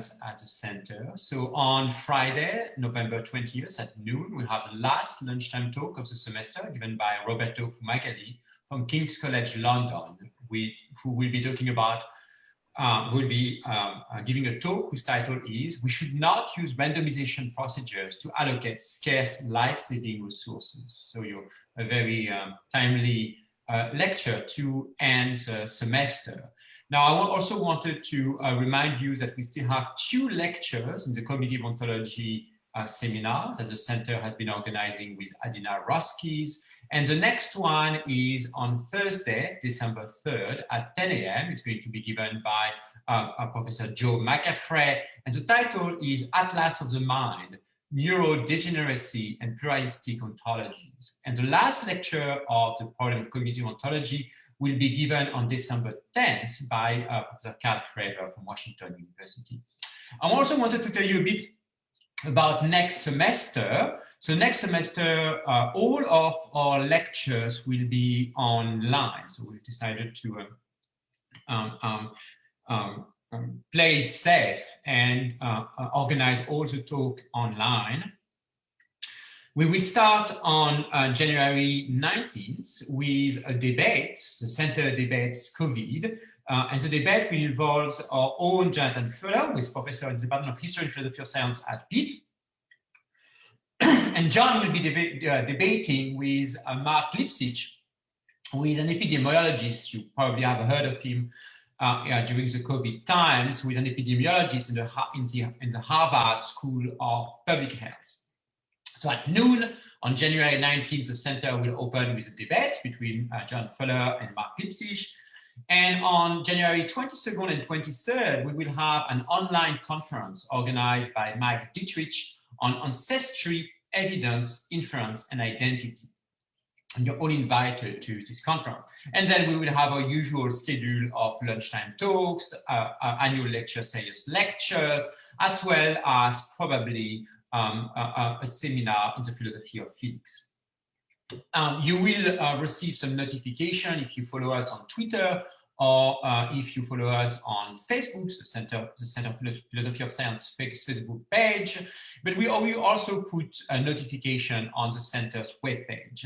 events at the center. So on Friday, November 20th at noon, we have the last lunchtime talk of the semester given by Roberto Fumagalli from King's College London, who will be talking about, giving a talk whose title is "We should not use randomization procedures to allocate scarce life-saving resources." So a very timely lecture to end the semester. Now, I also wanted to remind you that we still have 2 lectures in the cognitive ontology seminar that the center has been organizing with Adina Roskis. And the next one is on Thursday, December 3rd at 10 a.m. It's going to be given by Professor Joe Machery. And the title is Atlas of the Mind, Neurodegeneracy and Pluralistic Ontologies. And the last lecture of the problem of cognitive ontology will be given on December 10th by Professor Carl Craver from Washington University. I also wanted to tell you a bit about next semester. So next semester, all of our lectures will be online. So we've decided to play it safe and organize all the talk online. We will start on January 19th with a debate, the Center Debates COVID, and the debate will involve our own Jonathan Fuller, who is professor in the Department of History and Philosophy of Science at Pitt. And John will be debating with Mark Lipsitch, who is an epidemiologist. You probably have heard of him during the COVID times, who is an epidemiologist in the Harvard School of Public Health. So at noon on January 19th, the center will open with a debate between John Fuller and Mark Lipsitch. And on January 22nd and 23rd, we will have an online conference organized by Mike Dietrich on ancestry, evidence, inference, and identity. And you're all invited to this conference. And then we will have our usual schedule of lunchtime talks, annual lecture series lectures, as well as probably a seminar in the philosophy of physics. You will receive some notification if you follow us on Twitter or if you follow us on Facebook, the Center for Philosophy of Science Facebook page. But we also put a notification on the center's webpage.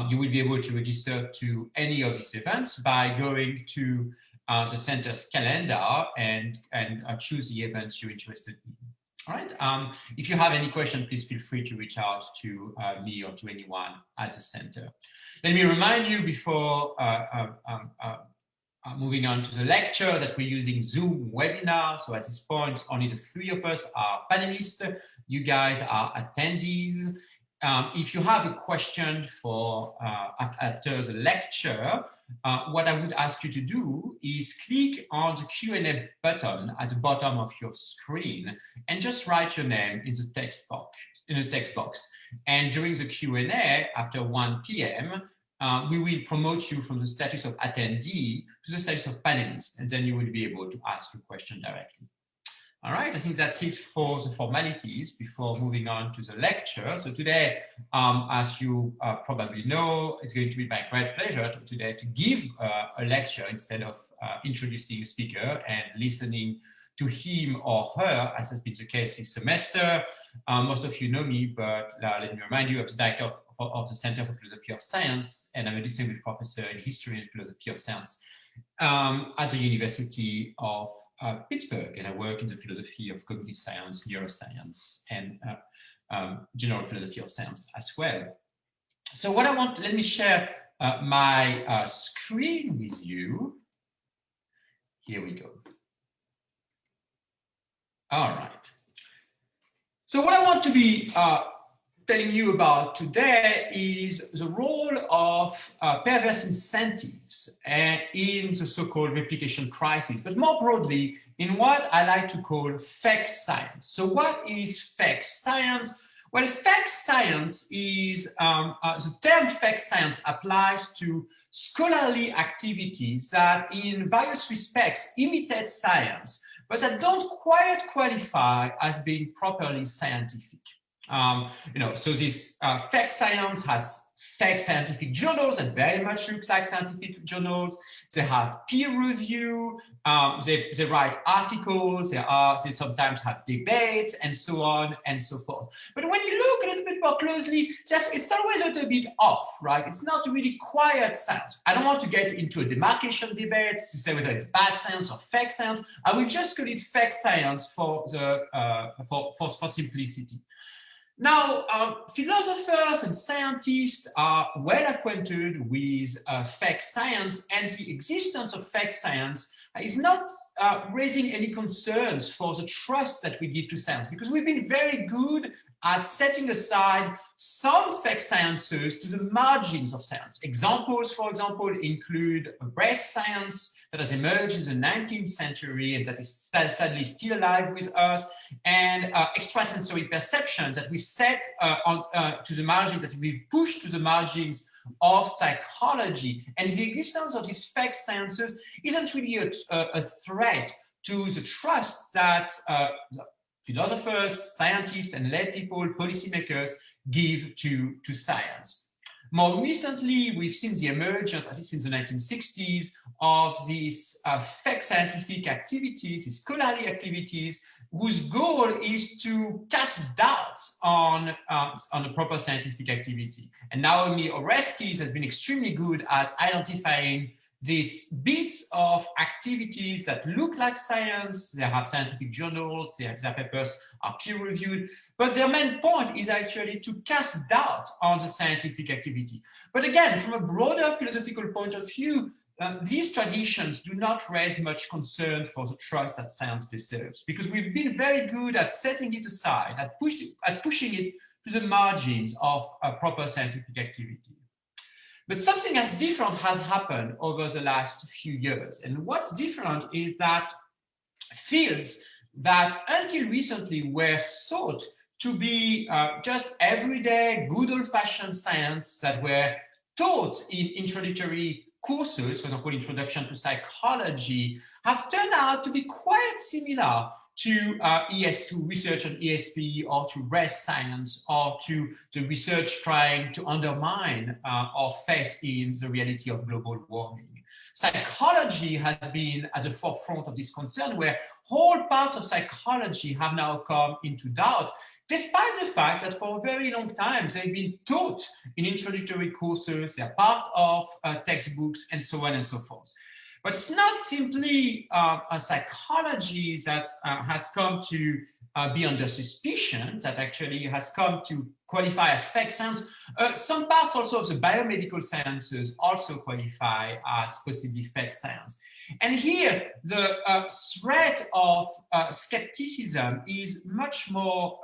You will be able to register to any of these events by going to the center's calendar and choose the events you're interested in. All right. If you have any question, please feel free to reach out to me or to anyone at the center. Let me remind you before moving on to the lecture that we're using Zoom webinar. So at this point, only the 3 of us are panelists. You guys are attendees. If you have a question for after the lecture, what I would ask you to do is click on the Q&A button at the bottom of your screen and just write your name in the text box. And during the Q&A after 1 p.m., we will promote you from the status of attendee to the status of panelist, and then you will be able to ask your question directly. All right, I think that's it for the formalities before moving on to the lecture. So today, as you probably know, it's going to be my great pleasure today to give a lecture instead of introducing a speaker and listening to him or her, as has been the case this semester. Most of you know me, but let me remind you, I'm the director of the Center for Philosophy of Science, and I'm a distinguished professor in history and philosophy of science at the University of Pittsburgh, and I work in the philosophy of cognitive science, neuroscience, and general philosophy of science as well. So what I want, let me share my screen with you. Here we go. All right. So what I want to be telling you about today is the role of perverse incentives in the so-called replication crisis, but more broadly in what I like to call fake science. So what is fake science? Well, fake science is, the term fake science applies to scholarly activities that in various respects imitate science, but that don't quite qualify as being properly scientific. So this fake science has fake scientific journals that very much looks like scientific journals. They have peer review. They write articles. They sometimes have debates and so on and so forth. But when you look a little bit more closely, it's always a little bit off, right? It's not really quiet science. I don't want to get into a demarcation debate to say whether it's bad science or fake science. I will just call it fake science for simplicity. Now, philosophers and scientists are well acquainted with fake science, and the existence of fake science is not raising any concerns for the trust that we give to science, because we've been very good at setting aside some fake sciences to the margins of science. Examples, for example, include breast science that has emerged in the 19th century and that is sadly still alive with us, and extrasensory perception that we've set to the margins, that we've pushed to the margins of psychology. And the existence of these fake sciences isn't really a threat to the trust that philosophers, scientists, and lay people, policymakers give to science. More recently, we've seen the emergence, at least since the 1960s, of these fake scientific activities, these scholarly activities, whose goal is to cast doubts on a proper scientific activity. And Naomi Oreskes has been extremely good at identifying these bits of activities that look like science. They have scientific journals, their papers are peer-reviewed, but their main point is actually to cast doubt on the scientific activity. But again, from a broader philosophical point of view, these traditions do not raise much concern for the trust that science deserves, because we've been very good at setting it aside, at pushing it to the margins of a proper scientific activity. But something as different has happened over the last few years. And what's different is that fields that until recently were thought to be just everyday, good old-fashioned science that were taught in introductory courses, for example, Introduction to Psychology, have turned out to be quite similar to research on ESP, or to race science, or to the research trying to undermine or face in the reality of global warming. Psychology has been at the forefront of this concern, where whole parts of psychology have now come into doubt, despite the fact that for a very long time they've been taught in introductory courses, they're part of textbooks, and so on and so forth. But it's not simply a psychology that has come to be under suspicion, that actually has come to qualify as fake science. Some parts also of the biomedical sciences also qualify as possibly fake science. And here, the threat of skepticism is much more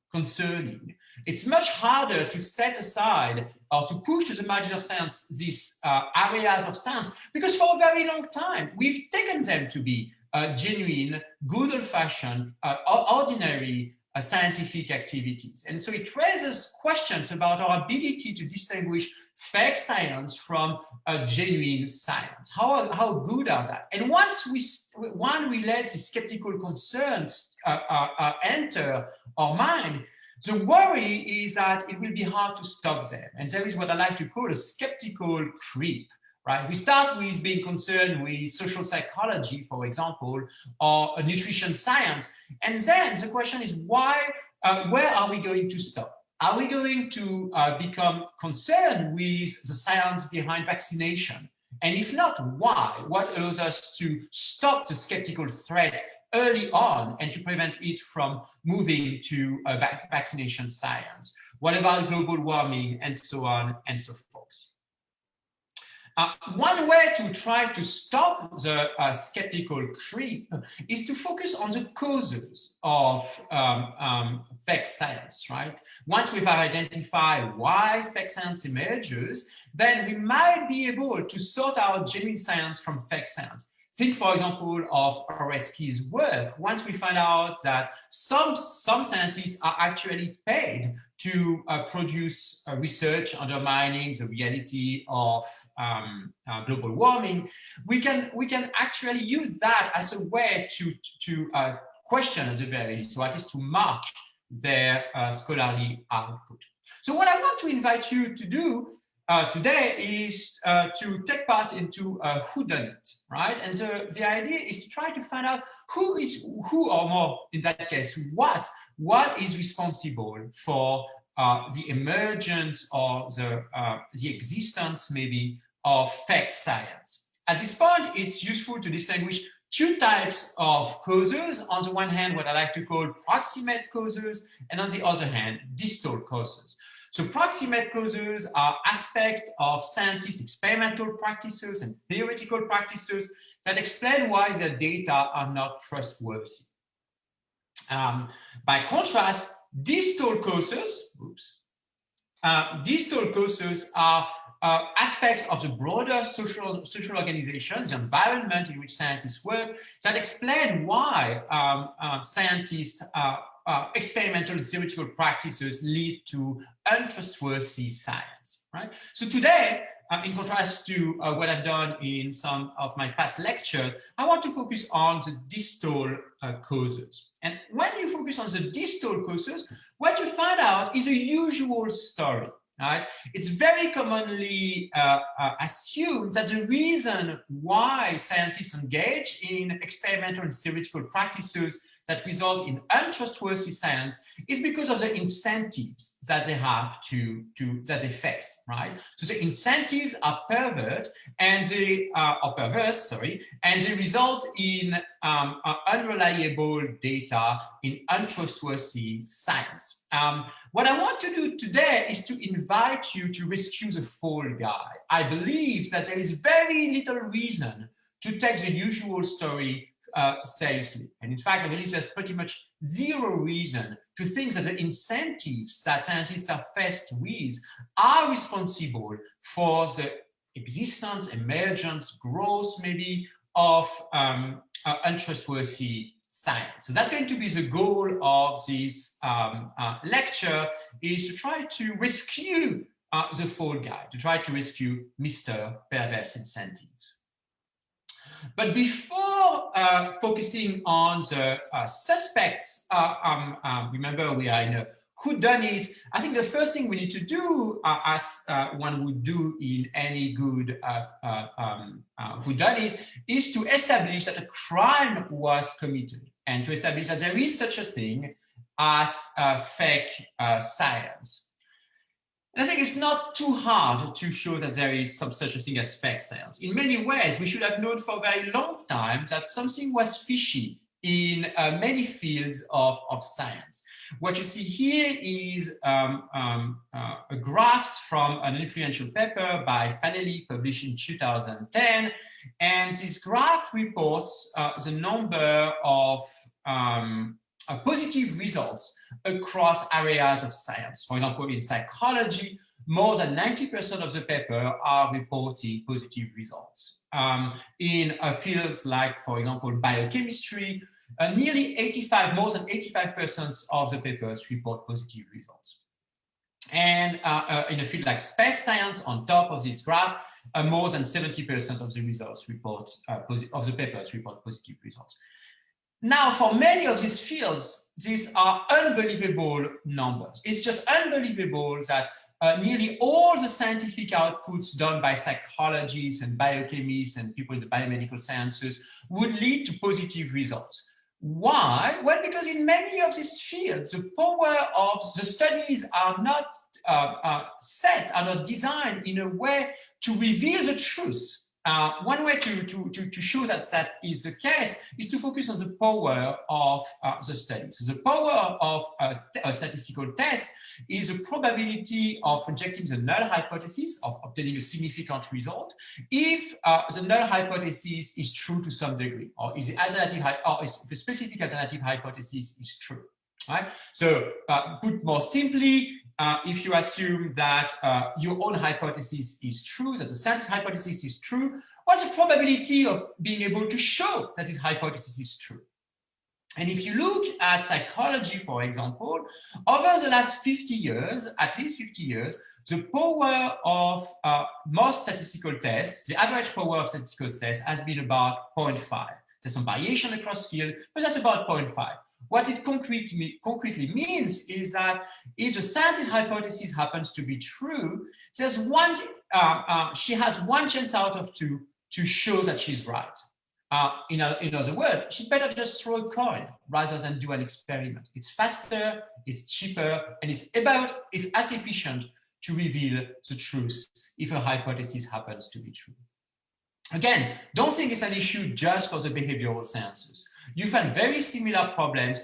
concerning. It's much harder to set aside or to push to the margin of science these areas of science, because for a very long time, we've taken them to be genuine, good old-fashioned, ordinary scientific activities. And so it raises questions about our ability to distinguish fake science from genuine science. How good are that? And once we let the skeptical concerns enter our mind, the worry is that it will be hard to stop them. And there is what I like to call a skeptical creep. Right? We start with being concerned with social psychology, for example, or nutrition science. And then the question is, where are we going to stop? Are we going to become concerned with the science behind vaccination? And if not, why? What allows us to stop the skeptical threat early on and to prevent it from moving to vaccination science? What about global warming, and so on and so forth? One way to try to stop the skeptical creep is to focus on the causes of fake science, right? Once we've identified why fake science emerges, then we might be able to sort out genuine science from fake science. Think, for example, of Oreskes' work. Once we find out that some scientists are actually paid to produce research undermining the reality of global warming, we can actually use that as a way to question at the very least, so at least to mark their scholarly output. So what I want to invite you to do today is to take part into whodunit, right? And the idea is to try to find out who, or more in that case, what is responsible for the emergence or the existence maybe of fake science. At this point, it's useful to distinguish two types of causes. On the one hand, what I like to call proximate causes, and on the other hand, distal causes. So proximate causes are aspects of scientists' experimental practices and theoretical practices that explain why their data are not trustworthy. By contrast, distal causes are aspects of the broader social organizations, the environment in which scientists work, that explain why scientists' experimental and theoretical practices lead to untrustworthy science, right? So today, in contrast to what I've done in some of my past lectures, I want to focus on the distal causes. And when you focus on the distal causes, what you find out is a usual story. Right? It's very commonly assumed that the reason why scientists engage in experimental and theoretical practices that result in untrustworthy science is because of the incentives that they have that they face, right? So the incentives are perverse, and they result in unreliable data, in untrustworthy science. What I want to do today is to invite you to rescue the fall guy. I believe that there is very little reason to take the usual story seriously. And in fact, I believe there's pretty much zero reason to think that the incentives that scientists are faced with are responsible for the existence, emergence, growth maybe of untrustworthy science. So that's going to be the goal of this lecture, is to try to rescue the fall guy, to try to rescue Mr. Perverse Incentives. But before focusing on the suspects, remember we are in a whodunit. I think the first thing we need to do, as one would do in any good whodunit, is to establish that a crime was committed, and to establish that there is such a thing as fake science. And I think it's not too hard to show that there is such a thing as fake science. In many ways, we should have known for a very long time that something was fishy in many fields of science. What you see here is a graph from an influential paper by Fanelli, published in 2010. And this graph reports the number of positive results across areas of science. For example, in psychology, more than 90% of the paper are reporting positive results. In fields like, for example, biochemistry, more than 85% of the papers report positive results. And in a field like space science, on top of this graph, more than 70% of the results of the papers report positive results. Now, for many of these fields, these are unbelievable numbers. It's just unbelievable that nearly all the scientific outputs done by psychologists and biochemists and people in the biomedical sciences would lead to positive results. Why? Well, because in many of these fields, the power of the studies are not are not designed in a way to reveal the truth. One way to show that that is the case is to focus on the power of the study. So the power of a statistical test is the probability of rejecting the null hypothesis, of obtaining a significant result, if the null hypothesis is true to some degree, or if the specific alternative hypothesis is true. Right? So put more simply, if you assume that your own hypothesis is true, that the scientist's hypothesis is true, what's the probability of being able to show that this hypothesis is true? And if you look at psychology, for example, over the last 50 years, at least 50 years, the power of most statistical tests, the average power of statistical tests has been about 0.5. There's some variation across field, but that's about 0.5. What it concretely means is that if the scientist's hypothesis happens to be true, there's she has one chance out of two to show that she's right. In other words, she'd better just throw a coin rather than do an experiment. It's faster, it's cheaper, and it's about as efficient to reveal the truth if a hypothesis happens to be true. Again, don't think it's an issue just for the behavioral sciences. You find very similar problems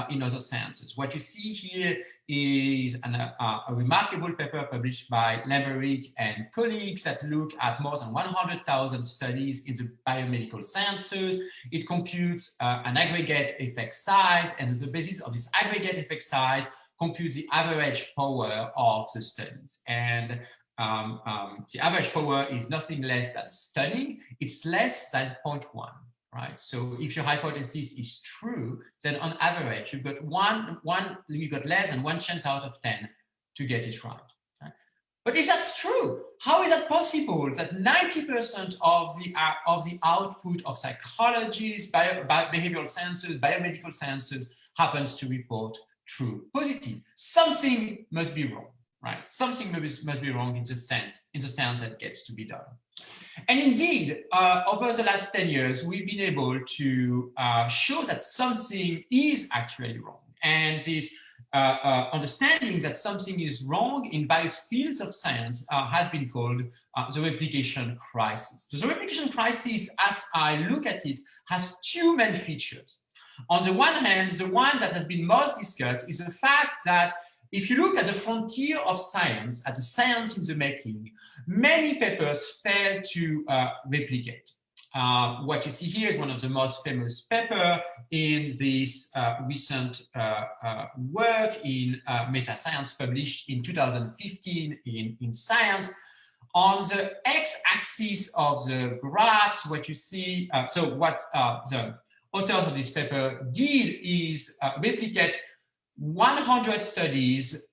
in other sciences. What you see here is a remarkable paper published by Machery and colleagues that look at more than 100,000 studies in the biomedical sciences. It computes an aggregate effect size, and on the basis of this aggregate effect size, computes the average power of the studies. And the average power is nothing less than stunning. It's less than 0.1. Right. So if your hypothesis is true, then on average, you've got you got less than 1 chance out of 10 to get it right. But if that's true, how is that possible that 90% of the output of psychologies, behavioral sciences, biomedical sciences happens to report true positive? Something must be wrong, right? Something must be wrong in the science that gets to be done. And indeed, over the last 10 years, we've been able to show that something is actually wrong. And this understanding that something is wrong in various fields of science has been called the replication crisis. So the replication crisis, as I look at it, has two main features. On the one hand, the one that has been most discussed is the fact that if you look at the frontier of science, at the science in the making, many papers fail to replicate. What you see here is one of the most famous papers in this recent work in meta-science published in 2015 in Science. On the x-axis of the graphs, what you see, what the author of this paper did is replicate 100 studies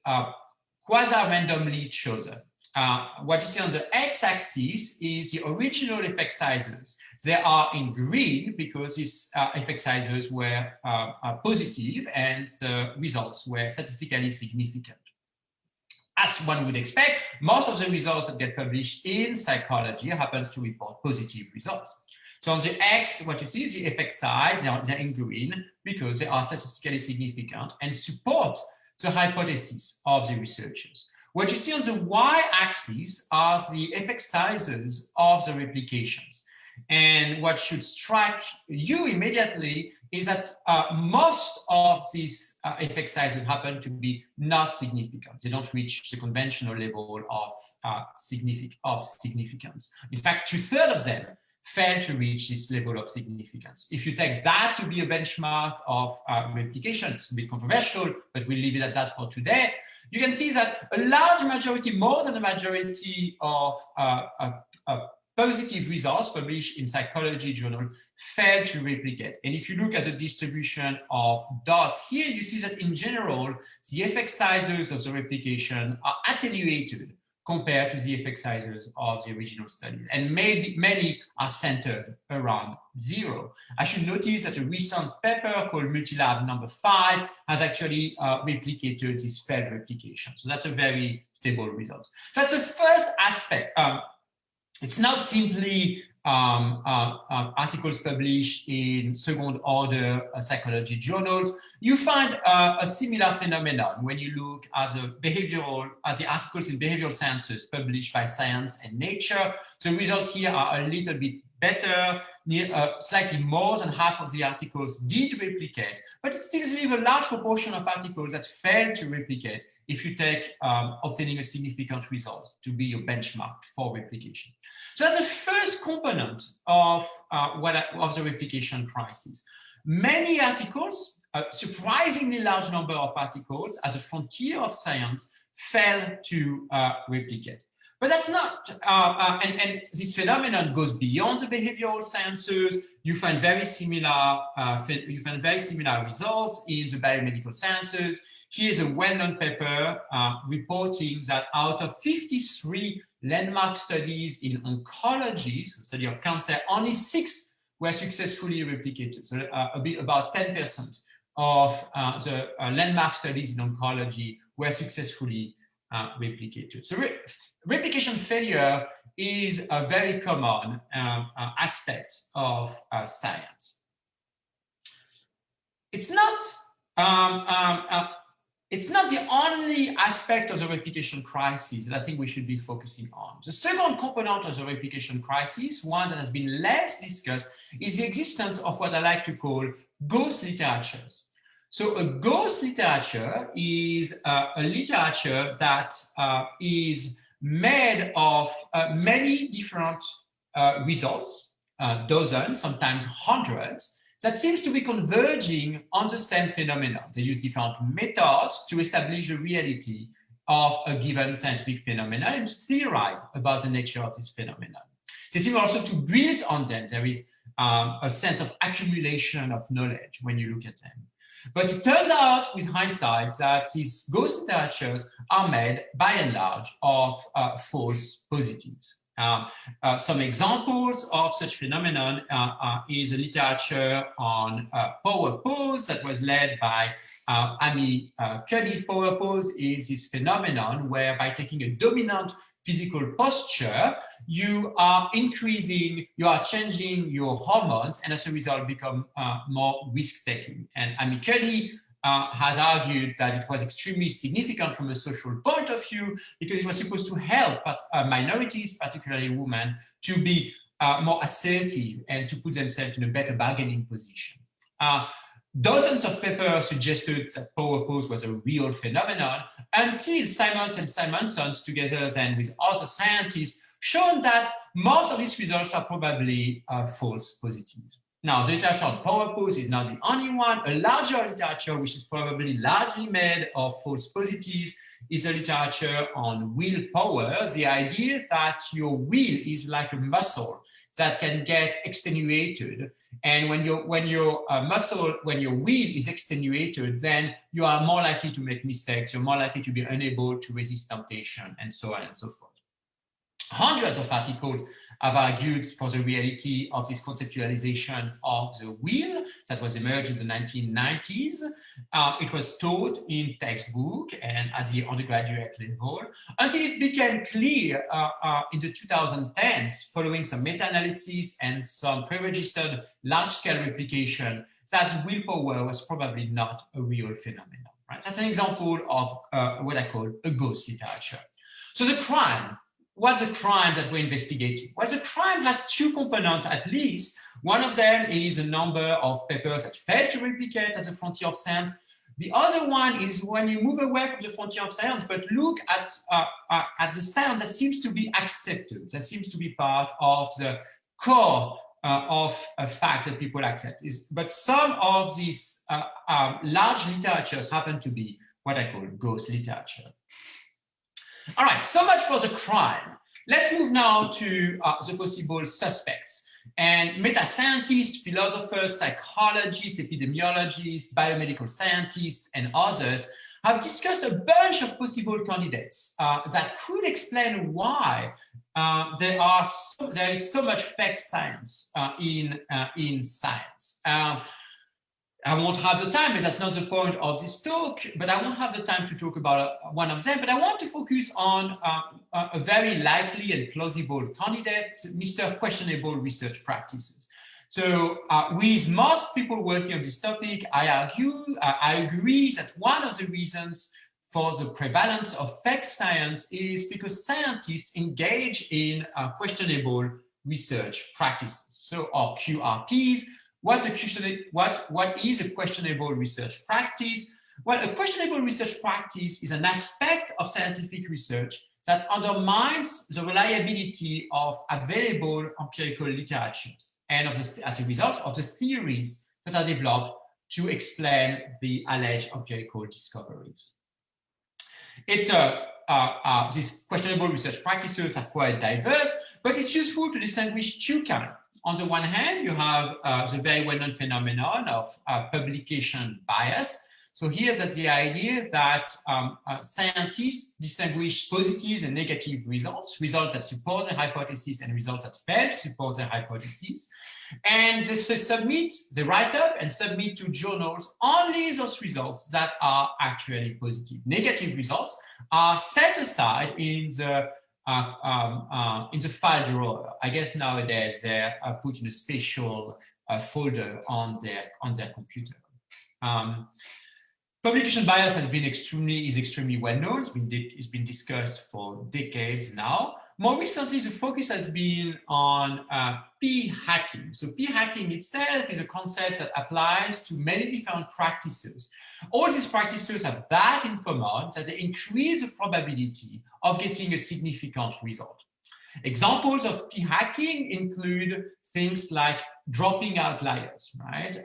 quasi-randomly chosen. What you see on the x-axis is the original effect sizes. They are in green because these effect sizes were positive and the results were statistically significant. As one would expect, most of the results that get published in psychology happens to report positive results. So on the X, what you see is the effect size, they're in green because they are statistically significant and support the hypothesis of the researchers. What you see on the Y-axis are the effect sizes of the replications. And what should strike you immediately is that most of these effect sizes happen to be not significant. They don't reach the conventional level of significance. In fact, 2/3 of them fail to reach this level of significance. If you take that to be a benchmark of replication, it's a bit controversial, but we'll leave it at that for today. You can see that a large majority, more than a majority of positive results published in psychology journal fail to replicate. And if you look at the distribution of dots here, you see that in general, the effect sizes of the replication are attenuated compared to the effect sizes of the original study. And many are centered around 0. I should notice that a recent paper called Multilab number 5 has actually replicated this failed replication. So that's a very stable result. So that's the first aspect. It's not simply articles published in second order psychology journals. You find a similar phenomenon when you look at the articles in behavioral sciences published by Science and Nature. The results here are a little bit better. Slightly more than half of the articles did replicate, but it still leaves a large proportion of articles that fail to replicate if you take obtaining a significant result to be your benchmark for replication. So that's the first component of the replication crisis. Many articles, a surprisingly large number of articles at the frontier of science fail to replicate. But that's not, and this phenomenon goes beyond the behavioral sciences. You find very similar results in the biomedical sciences. Here's a well-known paper reporting that out of 53 landmark studies in oncology, so study of cancer, only 6 were successfully replicated. So about 10% of the landmark studies in oncology were successfully replicated. So replication failure is a very common aspect of science. It's not the only aspect of the replication crisis that I think we should be focusing on. The second component of the replication crisis, one that has been less discussed, is the existence of what I like to call ghost literatures. So a ghost literature is a literature that is made of many different results, dozens, sometimes hundreds, that seems to be converging on the same phenomenon. They use different methods to establish the reality of a given scientific phenomenon and theorize about the nature of this phenomenon. They seem also to build on them. There is a sense of accumulation of knowledge when you look at them. But it turns out, with hindsight, that these ghost literatures are made, by and large, of false positives. Some examples of such phenomenon is a literature on power pose that was led by Amy Cuddy's power pose is this phenomenon where by taking a dominant physical posture, you are changing your hormones and as a result become more risk-taking. And Amy Cuddy has argued that it was extremely significant from a social point of view because it was supposed to help minorities, particularly women, to be more assertive and to put themselves in a better bargaining position. Dozens of papers suggested that power pose was a real phenomenon until Simons and Simonsons, together then with other scientists, shown that most of these results are probably false positives. Now, the literature on power pose is not the only one. A larger literature, which is probably largely made of false positives, is a literature on willpower. The idea that your will is like a muscle that can get extenuated. And when your will is extenuated, then you are more likely to make mistakes. You're more likely to be unable to resist temptation, and so on and so forth. Hundreds of articles have argued for the reality of this conceptualization of the will that was emerged in the 1990s. It was taught in textbook and at the undergraduate level until it became clear in the 2010s, following some meta-analysis and some pre-registered large-scale replication, that willpower was probably not a real phenomenon. Right? That's an example of what I call a ghost literature. So the crime. What's the crime that we're investigating? Well, the crime has two components at least. One of them is a number of papers that failed to replicate at the frontier of science. The other one is when you move away from the frontier of science, but look at the science that seems to be accepted, that seems to be part of the core of a fact that people accept. But some of these large literatures happen to be what I call ghost literature. All right, so much for the crime. Let's move now to the possible suspects. And meta-scientists, philosophers, psychologists, epidemiologists, biomedical scientists, and others have discussed a bunch of possible candidates that could explain why there is so much fake science in science. I won't have the time, but that's not the point of this talk, but I won't have the time to talk about one of them, but I want to focus on a very likely and plausible candidate, Mr. Questionable Research Practices. So with most people working on this topic, I agree that one of the reasons for the prevalence of fake science is because scientists engage in questionable research practices, so or QRPs. What is a questionable research practice? Well, a questionable research practice is an aspect of scientific research that undermines the reliability of available empirical literatures and as a result of the theories that are developed to explain the alleged empirical discoveries. These questionable research practices are quite diverse, but it's useful to distinguish two kinds. On the one hand, you have the very well-known phenomenon of publication bias. So here that's the idea that scientists distinguish positive and negative results, results that support their hypothesis and results that fail to support their hypothesis. And they write up and submit to journals only those results that are actually positive. Negative results are set aside in the file drawer. I guess nowadays they're put in a special folder on their computer. Publication bias is extremely well known. It's been discussed for decades now. More recently, the focus has been on p-hacking. So p-hacking itself is a concept that applies to many different practices. All these practices have that in common, that they increase the probability of getting a significant result. Examples of p-hacking include things like dropping outliers, right?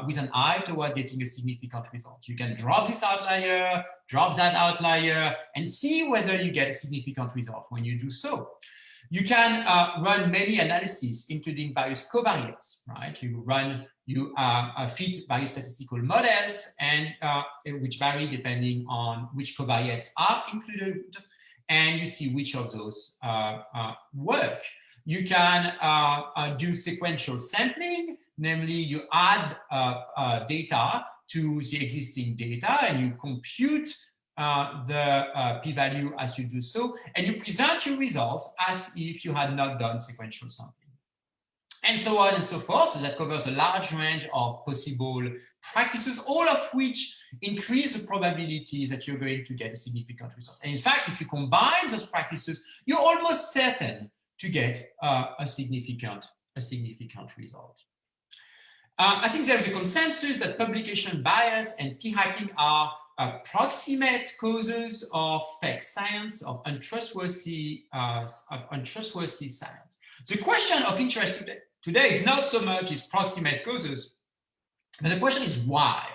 With an eye toward getting a significant result. You can drop this outlier, drop that outlier, and see whether you get a significant result when you do so. You can run many analyses, including various covariates, right? You fit various statistical models, and which vary depending on which covariates are included, and you see which of those work. You can do sequential sampling, namely you add data to the existing data and you compute the p-value as you do so, and you present your results as if you had not done sequential sampling. And so on and so forth. So that covers a large range of possible practices, all of which increase the probability that you're going to get a significant result. And in fact, if you combine those practices, you're almost certain to get a significant result. I think there is a consensus that publication bias and p-hacking are proximate causes of fake science, of untrustworthy science. The question of interest today is not so much its proximate causes, but the question is why.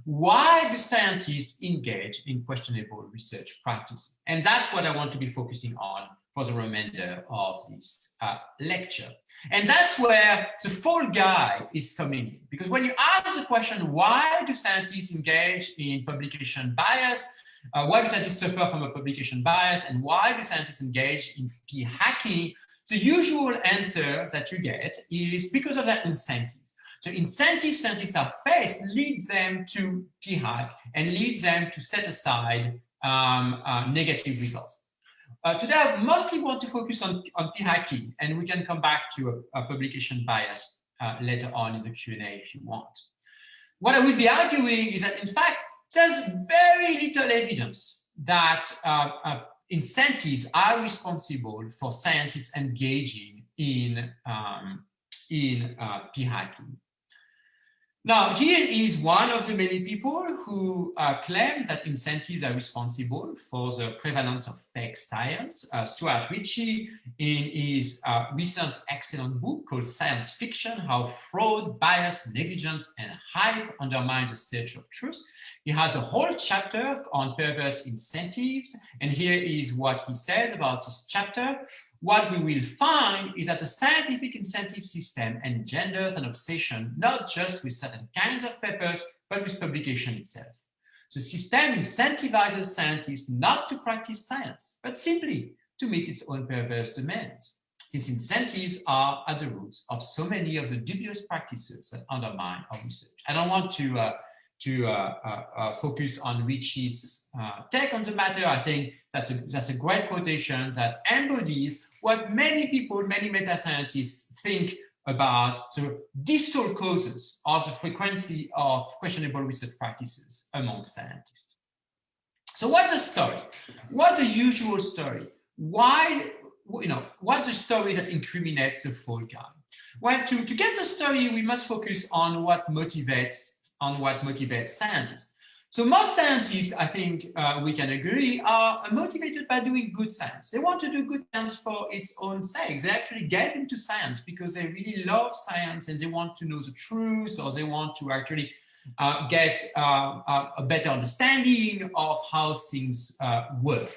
Why do scientists engage in questionable research practices? And that's what I want to be focusing on for the remainder of this lecture. And that's where the fall guy is coming in. Because when you ask the question, why do scientists engage in publication bias? Why do scientists suffer from a publication bias? And why do scientists engage in p-hacking? The usual answer that you get is because of that incentive. So incentives scientists are faced leads them to p-hack and leads them to set aside negative results. Today, I mostly want to focus on p-hacking, and we can come back to a publication bias later on in the Q&A if you want. What I will be arguing is that, in fact, there's very little evidence that incentives are responsible for scientists engaging in p-hacking. Now, here is one of the many people who claim that incentives are responsible for the prevalence of fake science. Stuart Ritchie, in his recent excellent book called Science Fiction, How Fraud, Bias, Negligence, and Hype Undermine the Search of Truth. He has a whole chapter on perverse incentives, and here is what he says about this chapter. What we will find is that the scientific incentive system engenders an obsession not just with certain kinds of papers, but with publication itself. The system incentivizes scientists not to practice science, but simply to meet its own perverse demands. These incentives are at the roots of so many of the dubious practices that undermine our research. I don't want to focus on Ritchie's take on the matter. I think that's a great quotation that embodies what many people, many meta-scientists think about the distal causes of the frequency of questionable research practices among scientists. So what's the story? What's the usual story? Why, what's the story that incriminates the fall guy? Well, to get the story, we must focus on what motivates scientists. So most scientists, I think we can agree, are motivated by doing good science. They want to do good science for its own sake. They actually get into science because they really love science and they want to know the truth, or they want to actually get a better understanding of how things work.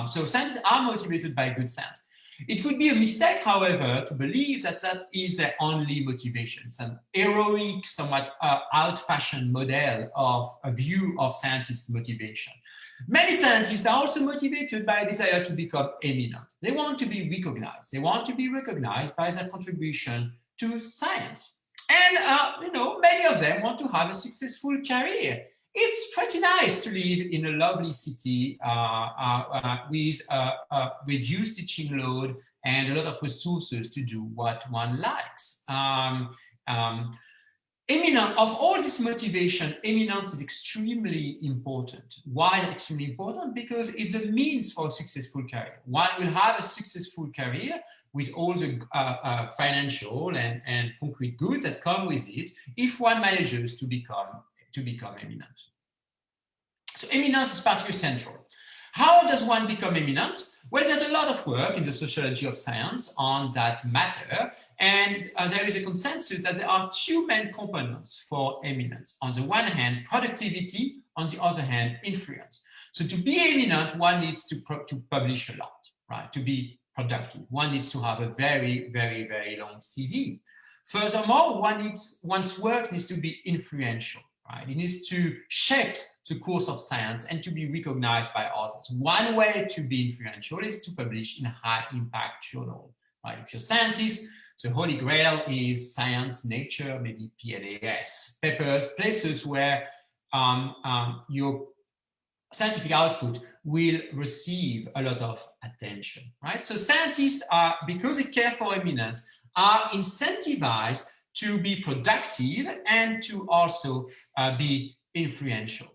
So scientists are motivated by good science. It would be a mistake, however, to believe that that is their only motivation, some heroic, somewhat old-fashioned model of a view of scientist motivation. Many scientists are also motivated by a desire to become eminent. They want to be recognized. They want to be recognized by their contribution to science. And, many of them want to have a successful career. It's pretty nice to live in a lovely city with a reduced teaching load and a lot of resources to do what one likes. Of all this motivation, eminence is extremely important. Why is it extremely important? Because it's a means for a successful career. One will have a successful career with all the financial and concrete goods that come with it if one manages to become eminent. So eminence is particularly central. How does one become eminent? Well, there's a lot of work in the sociology of science on that matter, and there is a consensus that there are two main components for eminence. On the one hand, productivity, on the other hand, influence. So to be eminent, one needs to publish a lot, right? To be productive, one needs to have a very, very, very long CV. Furthermore, one's work needs to be influential, right? It needs to shape the course of science and to be recognized by others. One way to be influential is to publish in a high-impact journal, right? If you're a scientist, the holy grail is Science, Nature, maybe PNAS, papers, places where your scientific output will receive a lot of attention, right? So scientists are, because they care for eminence, are incentivized to be productive and to also be influential.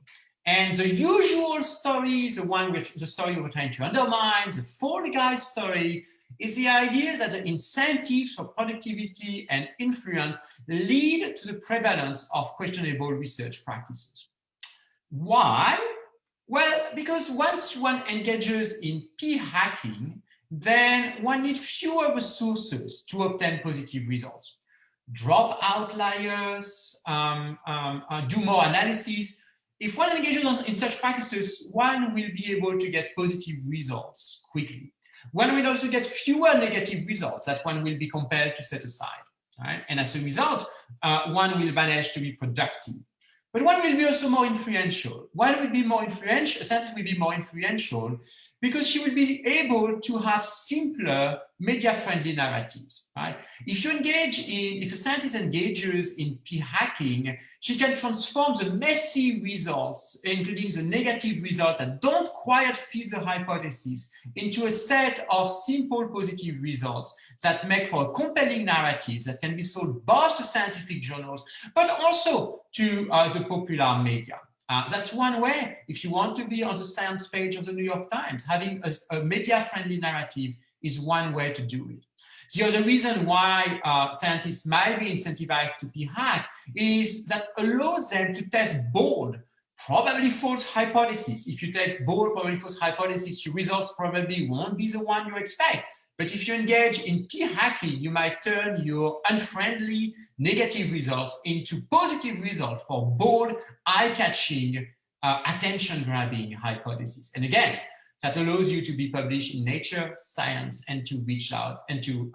And the usual story, the story we're trying to undermine, the Fall Guy story, is the idea that the incentives for productivity and influence lead to the prevalence of questionable research practices. Why? Well, because once one engages in p-hacking, then one needs fewer resources to obtain positive results. Drop outliers, do more analysis. If one engages in such practices, one will be able to get positive results quickly. One will also get fewer negative results that one will be compelled to set aside, right? And as a result, one will manage to be productive. But one will be also more influential. A scientist will be more influential because she will be able to have simpler media-friendly narratives, right? If a scientist engages in p-hacking, she can transform the messy results, including the negative results that don't quite fit the hypothesis, into a set of simple positive results that make for a compelling narrative that can be sold both to scientific journals, but also to the popular media. That's one way. If you want to be on the science page of the New York Times, having a media-friendly narrative is one way to do it. The other reason why scientists might be incentivized to p-hack is that allows them to test bold, probably false hypotheses. If you take bold, probably false hypotheses, your results probably won't be the one you expect. But if you engage in p-hacking, you might turn your unfriendly negative results into positive results for bold, eye-catching, attention-grabbing hypotheses. And again, that allows you to be published in Nature, Science, and to reach out and to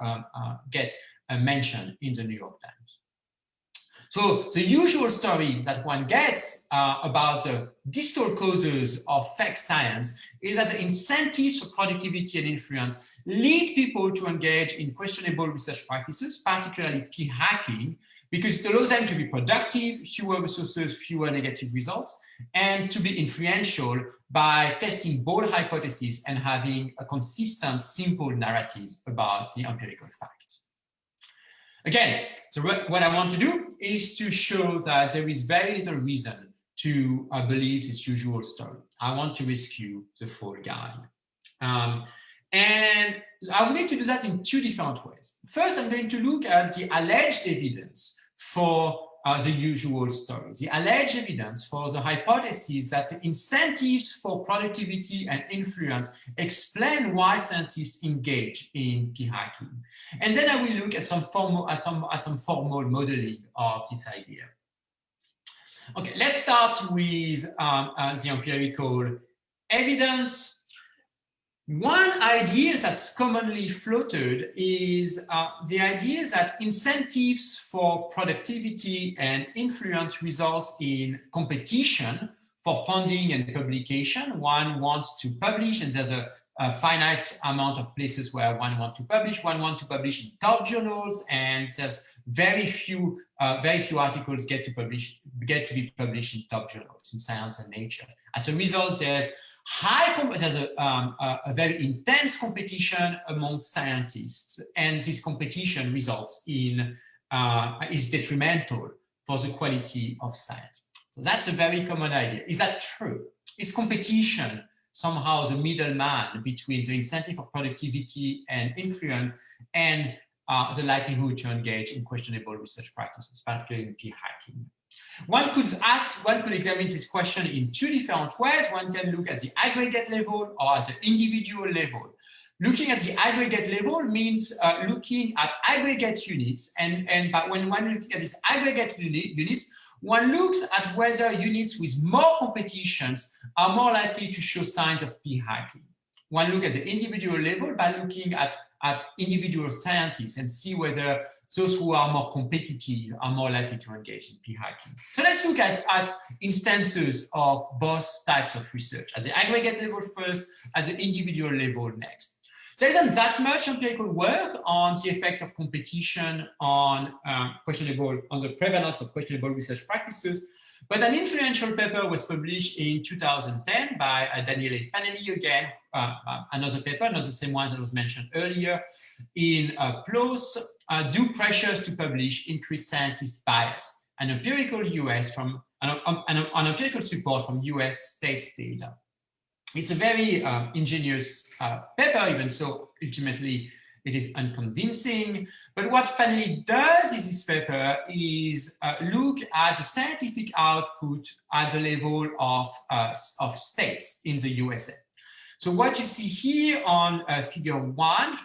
get a mention in the New York Times. So the usual story that one gets about the distal causes of fake science is that the incentives for productivity and influence lead people to engage in questionable research practices, particularly p-hacking, because it allows them to be productive, fewer resources, fewer negative results, and to be influential by testing bold hypotheses and having a consistent, simple narrative about the empirical facts. Again, so what I want to do is to show that there is very little reason to believe this usual story. I want to rescue the Fall Guy. And I will need to do that in two different ways. First, I'm going to look at the alleged evidence for the usual story, the alleged evidence for the hypothesis that the incentives for productivity and influence explain why scientists engage in p-hacking. And then I will look at some formal modeling of this idea. Okay, let's start with the empirical evidence. One idea that's commonly floated is the idea that incentives for productivity and influence results in competition for funding and publication. One wants to publish, and there's a finite amount of places where one wants to publish. One wants to publish in top journals, and there's very few articles get to be published in top journals in Science and Nature. As a result, there's a very intense competition among scientists, and this competition results in is detrimental for the quality of science. So that's a very common idea. Is that true? Is competition somehow the middleman between the incentive of productivity and influence and the likelihood to engage in questionable research practices, particularly in p-hacking? One could examine this question in two different ways. One can look at the aggregate level or at the individual level. Looking at the aggregate level means looking at aggregate units, but when one looks at these aggregate units, one looks at whether units with more competitions are more likely to show signs of p-hacking. One look at the individual level by looking at individual scientists and see whether those who are more competitive are more likely to engage in p-hacking. So let's look at instances of both types of research, at the aggregate level first, at the individual level next. There isn't that much empirical work on the effect of competition on the prevalence of questionable research practices, but an influential paper was published in 2010 by Daniele Fanelli again, another paper, not the same one that was mentioned earlier, in PLOS, Do Pressures to Publish Increase Scientist Bias, an empirical empirical support from US states data. It's a very ingenious paper, even so ultimately it is unconvincing. But what Fanelli does in this paper is look at the scientific output at the level of states in the USA. So what you see here on figure 1,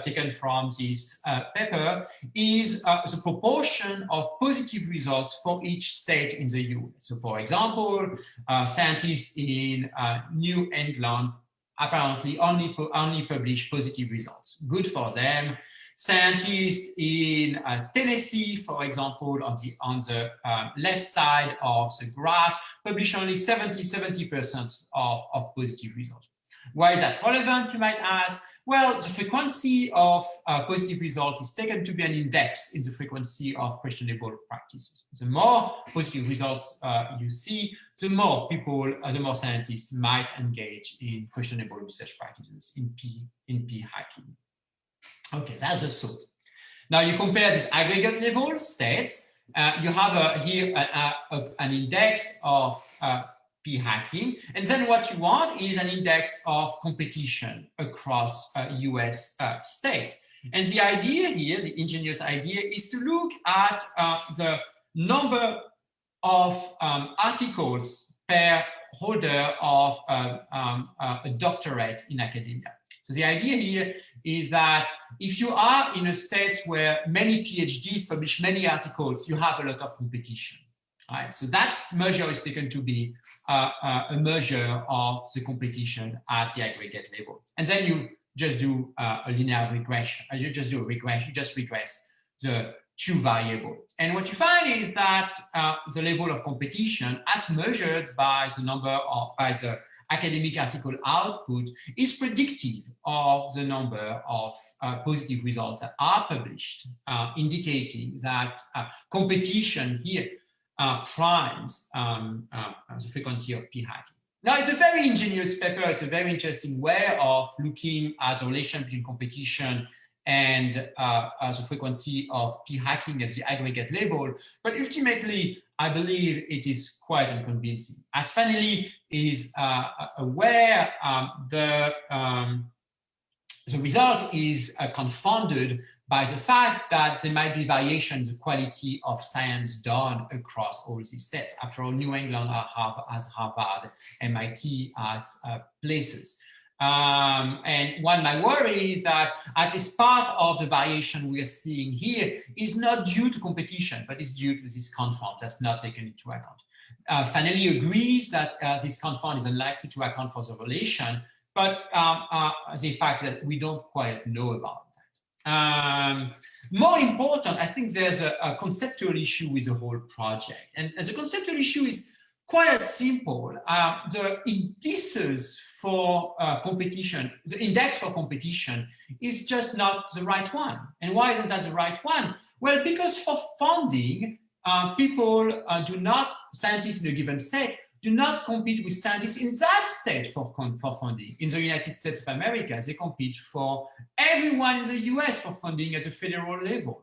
taken from this paper, is the proportion of positive results for each state in the US. So for example, scientists in New England apparently only publish positive results. Good for them. Scientists in Tennessee, for example, on the left side of the graph, publish only 70% of positive results. Why is that relevant, you might ask? Well, the frequency of positive results is taken to be an index in the frequency of questionable practices. The more positive results you see, the more scientists might engage in questionable research practices in p-hacking. Okay, that's the thought. Now you compare this aggregate level states. You have here an index of p-hacking, and then what you want is an index of competition across US states. And the idea here, the ingenious idea, is to look at the number of articles per holder of a doctorate in academia. So the idea here is that if you are in a state where many PhDs publish many articles, you have a lot of competition. Right, so that measure is taken to be a measure of the competition at the aggregate level. And then you just do a linear regression. You just do a regression, you just regress the two variables. And what you find is that the level of competition as measured by the academic article output is predictive of the number of positive results that are published, indicating that competition here primes the frequency of p-hacking. Now, it's a very ingenious paper. It's a very interesting way of looking at the relation between competition and the frequency of p-hacking at the aggregate level. But ultimately, I believe it is quite unconvincing. As Fanelli is aware, the result is confounded by the fact that there might be variation in the quality of science done across all these states. After all, New England has Harvard, MIT as places. And one might worry is that at least part of the variation we are seeing here is not due to competition, but is due to this confound that's not taken into account. Fanelli agrees that this confound is unlikely to account for the relation but the fact that we don't quite know about that. More important, I think there's a conceptual issue with the whole project. And the conceptual issue is quite simple. The indices for competition, the index for competition is just not the right one. And why isn't that the right one? Well, because for funding, scientists in a given state do not compete with scientists in that state for funding. In the United States of America, they compete for everyone in the US for funding at the federal level.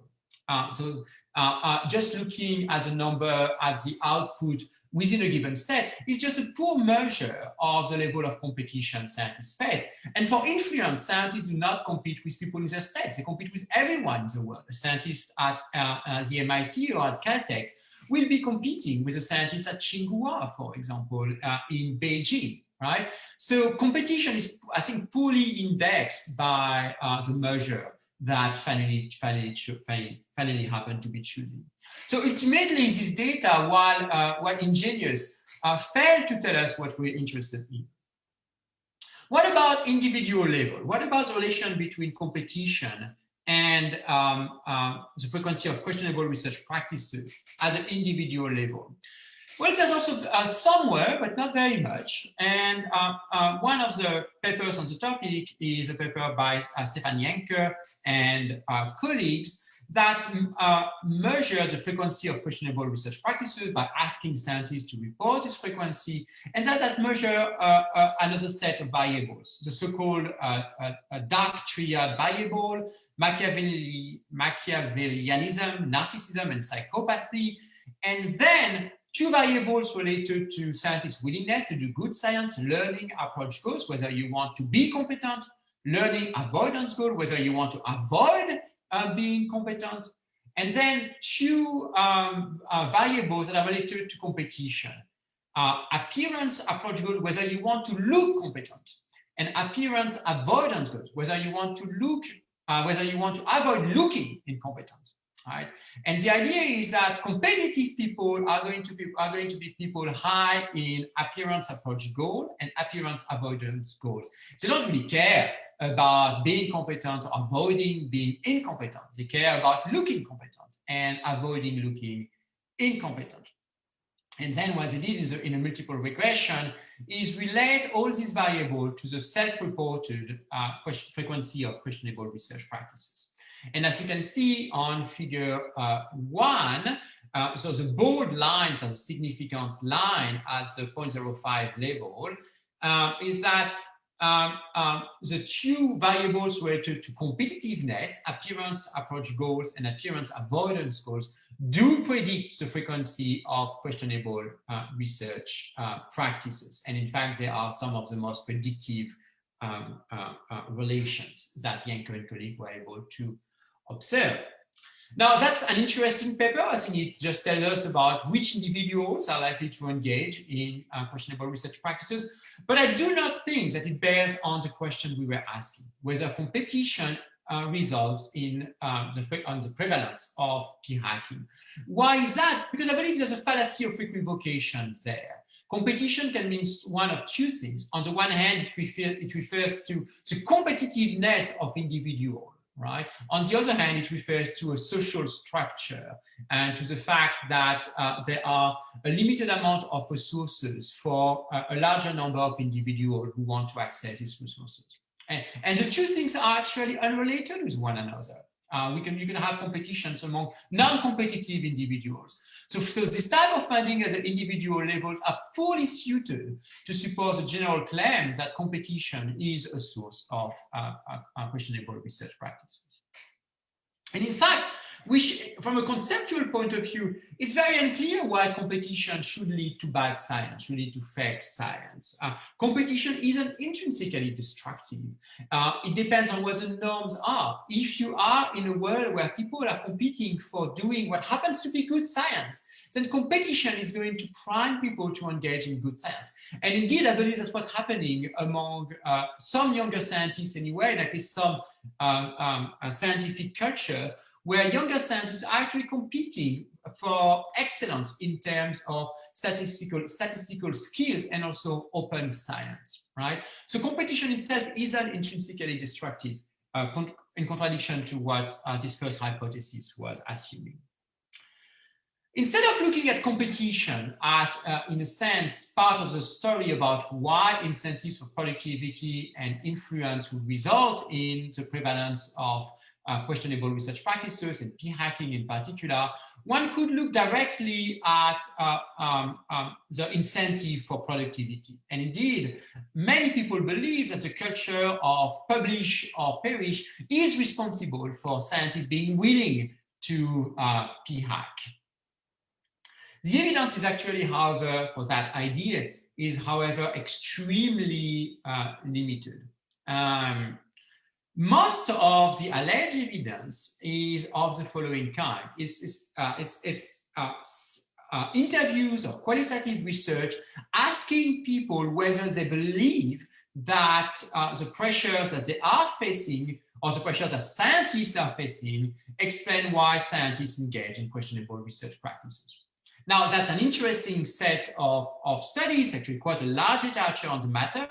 Just looking at the number, at the output within a given state is just a poor measure of the level of competition scientists face. And for influence, scientists do not compete with people in their states. They compete with everyone in the world. The scientists at the MIT or at Caltech will be competing with the scientists at Tsinghua, for example, in Beijing, right? So competition is, I think, poorly indexed by the measure that finally happened to be chosen. So ultimately, this data, while ingenious, failed to tell us what we're interested in. What about individual level? What about the relation between competition and the frequency of questionable research practices at the individual level? Well, there's also somewhere, but not very much. And one of the papers on the topic is a paper by Stefan Jenke and colleagues that measure the frequency of questionable research practices by asking scientists to report this frequency, and that measure another set of variables, the so-called dark triad variable, Machiavellianism, narcissism, and psychopathy, and then two variables related to scientists' willingness to do good science, learning approach goals, whether you want to be competent, learning avoidance goal, whether you want to avoid being competent, and then two variables that are related to competition. Appearance approach goal, whether you want to look competent, and appearance avoidance goals, whether you want to avoid looking incompetent. Right? And the idea is that competitive people are going to be people high in appearance approach goal and appearance avoidance goals. They don't really care about being competent or avoiding being incompetent. They care about looking competent and avoiding looking incompetent. And then what they did in a multiple regression is relate all these variables to the self-reported frequency of questionable research practices. And as you can see on figure 1, so the bold lines are the significant line at the 0.05 level, is that the two variables related to competitiveness, appearance approach goals and appearance avoidance goals, do predict the frequency of questionable research practices. And in fact, they are some of the most predictive relations that Jenke and colleagues were able to observe. Now, that's an interesting paper. I think it just tells us about which individuals are likely to engage in questionable research practices. But I do not think that it bears on the question we were asking, whether competition results in the prevalence of peer hacking. Why is that? Because I believe there's a fallacy of equivocation there. Competition can mean one of two things. On the one hand, it refers to the competitiveness of individuals. Right. On the other hand, it refers to a social structure and to the fact that there are a limited amount of resources for a larger number of individuals who want to access these resources. And the two things are actually unrelated with one another. You can have competitions among non-competitive individuals. So this type of funding at the individual levels are poorly suited to support the general claim that competition is a source of questionable research practices. And in fact, from a conceptual point of view, it's very unclear why competition should lead to bad science, should lead to fake science. Competition isn't intrinsically destructive. It depends on what the norms are. If you are in a world where people are competing for doing what happens to be good science, then competition is going to prime people to engage in good science. And indeed, I believe that's what's happening among some younger scientists anyway, and at least some scientific cultures, where younger scientists are actually competing for excellence in terms of statistical skills and also open science, right? So competition itself isn't intrinsically destructive, in contradiction to what this first hypothesis was assuming. Instead of looking at competition as, in a sense, part of the story about why incentives for productivity and influence would result in the prevalence of questionable research practices and p-hacking in particular, one could look directly at the incentive for productivity. And indeed, many people believe that the culture of publish or perish is responsible for scientists being willing to p-hack. The evidence is actually, however, for that idea is, however, extremely limited. Most of the alleged evidence is of the following kind. It's interviews or qualitative research asking people whether they believe that the pressures that they are facing or the pressures that scientists are facing explain why scientists engage in questionable research practices. Now, that's an interesting set of studies, actually quite a large literature on the matter,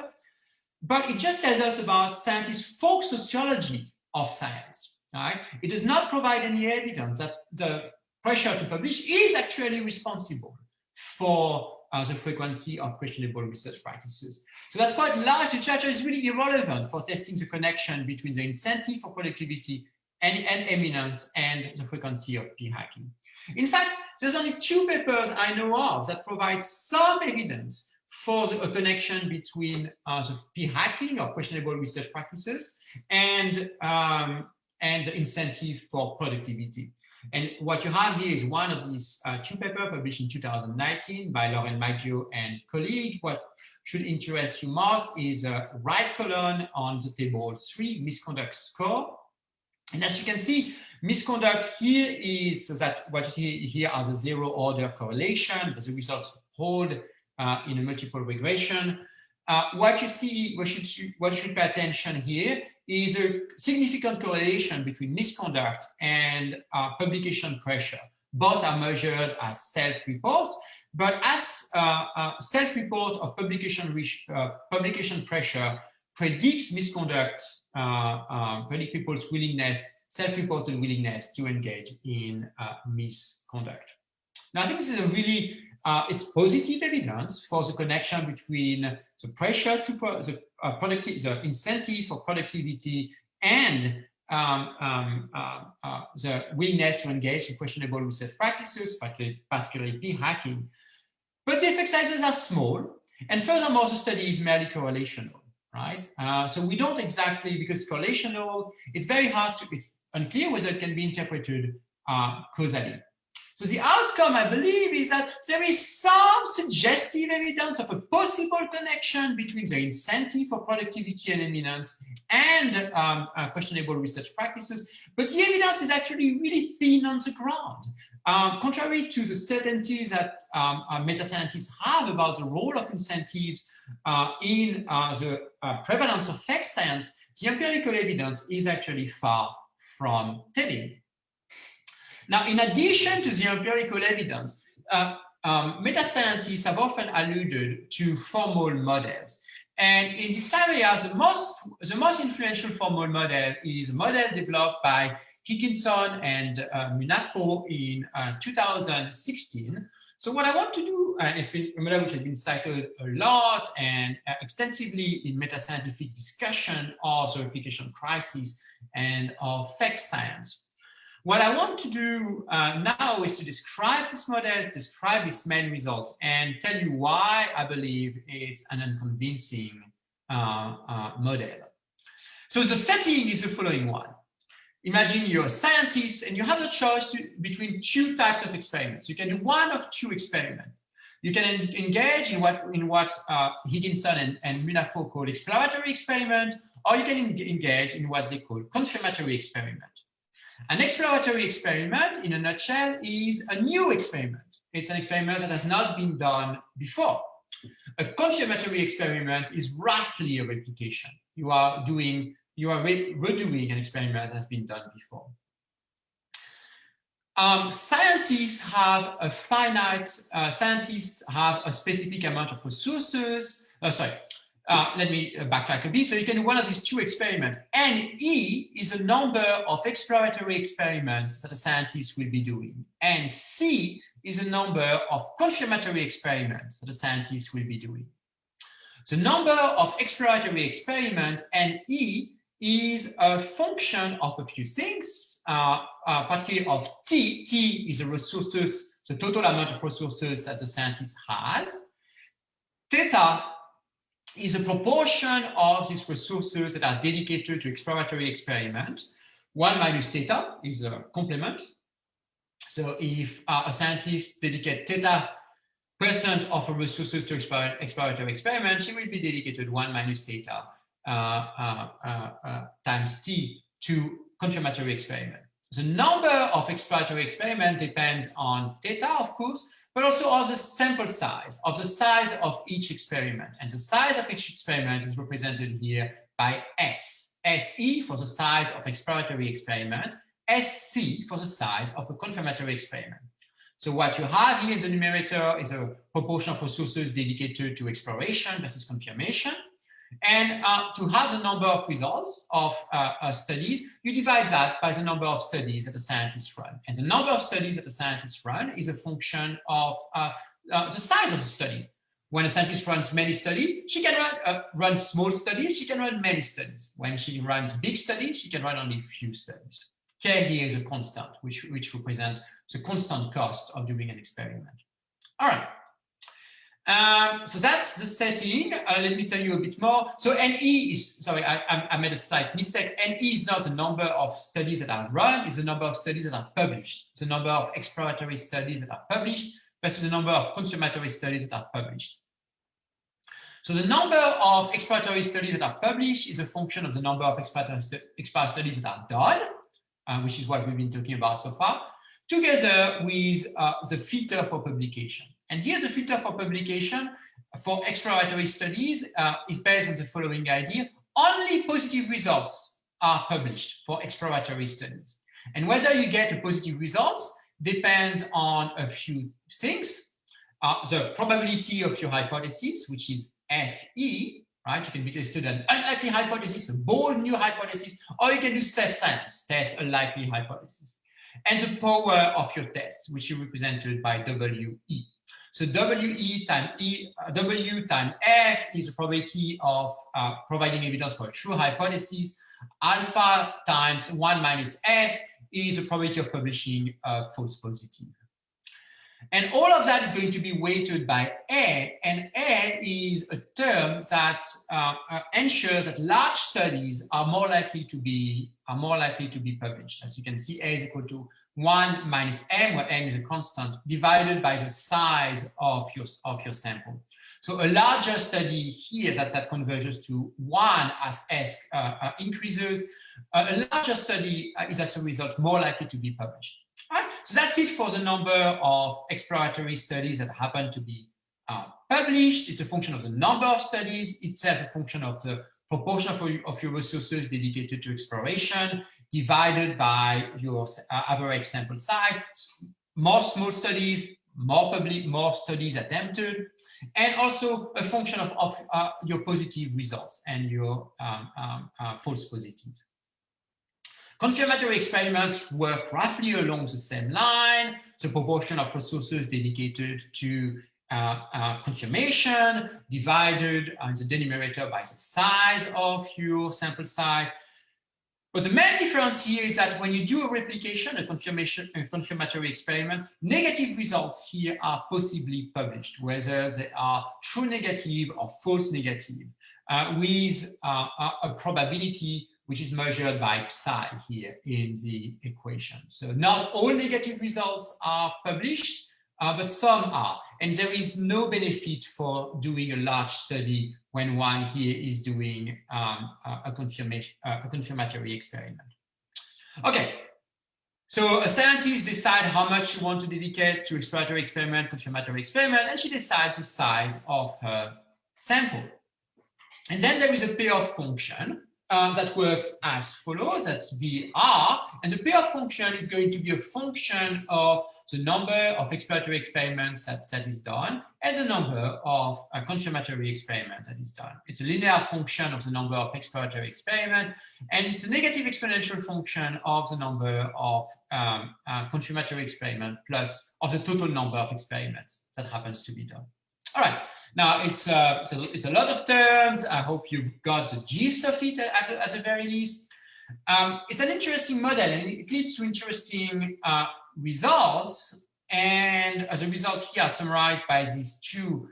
but it just tells us about scientists' folk sociology of science. Right? It does not provide any evidence that the pressure to publish is actually responsible for the frequency of questionable research practices. So that's quite large. Literature is really irrelevant for testing the connection between the incentive for productivity and eminence and the frequency of p-hacking. In fact, there's only 2 papers I know of that provide some evidence for a connection between the p-hacking or questionable research practices and the incentive for productivity. And what you have here is one of these 2 papers published in 2019 by Lauren Maggio and colleague. What should interest you most is a right column on the table 3, misconduct score. And as you can see, misconduct here is so that what you see here are the 0-order correlation, but the results hold in a multiple regression. What you should pay attention here is a significant correlation between misconduct and publication pressure. Both are measured as self-reports, but as self-report of publication pressure predicts misconduct, predict people's willingness, self-reported willingness to engage in misconduct. Now, I think this is a really, it's positive evidence for the connection between the pressure to the incentive for productivity and the willingness to engage in questionable research practices, particularly p-hacking. But the effect sizes are small, and furthermore, the study is merely correlational. Right? So we don't exactly, because it's correlational, it's very hard to, it's unclear whether it can be interpreted causally. So the outcome, I believe, is that there is some suggestive evidence of a possible connection between the incentive for productivity and eminence and questionable research practices, but the evidence is actually really thin on the ground. Contrary to the certainty that meta-scientists have about the role of incentives in the prevalence of fake science, the empirical evidence is actually far from telling. Now, in addition to the empirical evidence, meta-scientists have often alluded to formal models. And in this area, the most influential formal model is a model developed by Higginson and Munafo in 2016. So what I want to do, it's been a model which has been cited a lot and extensively in meta-scientific discussion of the replication crisis and of fake science. What I want to do now is to describe this model, describe its main results, and tell you why I believe it's an unconvincing model. So the setting is the following one. Imagine you're a scientist and you have the choice between 2 types of experiments. You can do one of 2 experiments. You can engage in what Higginson and Munafo call exploratory experiment, or you can engage in what they call confirmatory experiment. An exploratory experiment, in a nutshell, is a new experiment. It's an experiment that has not been done before. A confirmatory experiment is roughly a replication. You are redoing an experiment that has been done before. Scientists have a scientists have a specific amount of resources. Let me backtrack a bit. So you can do one of these two experiments. NE is a number of exploratory experiments that a scientist will be doing. And C is a number of confirmatory experiments that a scientist will be doing. The number of exploratory experiments, NE, is a function of a few things, particularly of T. T is the resources, the total amount of resources that the scientist has. Theta is a proportion of these resources that are dedicated to exploratory experiment. 1 minus theta is a complement. So if a scientist dedicates theta % of her resources to exploratory experiment, she will be dedicated 1 minus theta times T to confirmatory experiment. The number of exploratory experiment depends on theta, of course, but also of the sample size, of the size of each experiment. And the size of each experiment is represented here by S. SE for the size of exploratory experiment, SC for the size of a confirmatory experiment. So what you have here in the numerator is a proportion of resources dedicated to exploration versus confirmation. And to have the number of results of studies, you divide that by the number of studies that the scientists run. And the number of studies that the scientists run is a function of the size of the studies. When a scientist runs many studies, she can run small studies, she can run many studies. When she runs big studies, she can run only a few studies. K here is a constant, which represents the constant cost of doing an experiment. All right. So that's the setting. Let me tell you a bit more. So NE is, sorry, I made a slight mistake. NE is not the number of studies that are run, it's the number of studies that are published. It's the number of exploratory studies that are published versus the number of confirmatory studies that are published. So the number of exploratory studies that are published is a function of the number of exploratory studies that are done, which is what we've been talking about so far, together with the filter for publication. And here's the filter for publication for exploratory studies is based on the following idea. Only positive results are published for exploratory studies. And whether you get a positive results depends on a few things. The probability of your hypothesis, which is FE, right? You can be tested an unlikely hypothesis, a bold new hypothesis, or you can do self-science, test a likely hypothesis. And the power of your test, which is represented by WE. So W times F is the probability of providing evidence for a true hypothesis. Alpha times 1 minus F is the probability of publishing a false positive. And all of that is going to be weighted by A, and A is a term that ensures that large studies are more likely to be published. As you can see, A is equal to 1 minus M, where M is a constant, divided by the size of your sample. So a larger study here that converges to 1 as S increases. A larger study is as a result more likely to be published. Right? So that's it for the number of exploratory studies that happen to be published. It's a function of the number of studies, itself a function of the proportion of your resources dedicated to exploration, divided by your average sample size. More small studies, more studies attempted, and also a function of your positive results and your false positives. Confirmatory experiments work roughly along the same line. The proportion of resources dedicated to confirmation divided on the denominator by the size of your sample size. But the main difference here is that when you do a replication, a confirmatory experiment, negative results here are possibly published, whether they are true negative or false negative, with a probability which is measured by psi here in the equation. So not all negative results are published, but some are. And there is no benefit for doing a large study when one here is doing a confirmatory experiment. Okay, so a scientist decides how much she wants to dedicate to exploratory experiment, confirmatory experiment, and she decides the size of her sample. And then there is a payoff function that works as follows. That's VR, and the payoff function is going to be a function of the number of exploratory experiments that is done and the number of confirmatory experiments that is done. It's a linear function of the number of exploratory experiments, and it's a negative exponential function of the number of confirmatory experiments plus of the total number of experiments that happens to be done. All right. Now, it's a lot of terms. I hope you've got the gist of it at the very least. It's an interesting model, and it leads to interesting results. And the results here are summarized by these two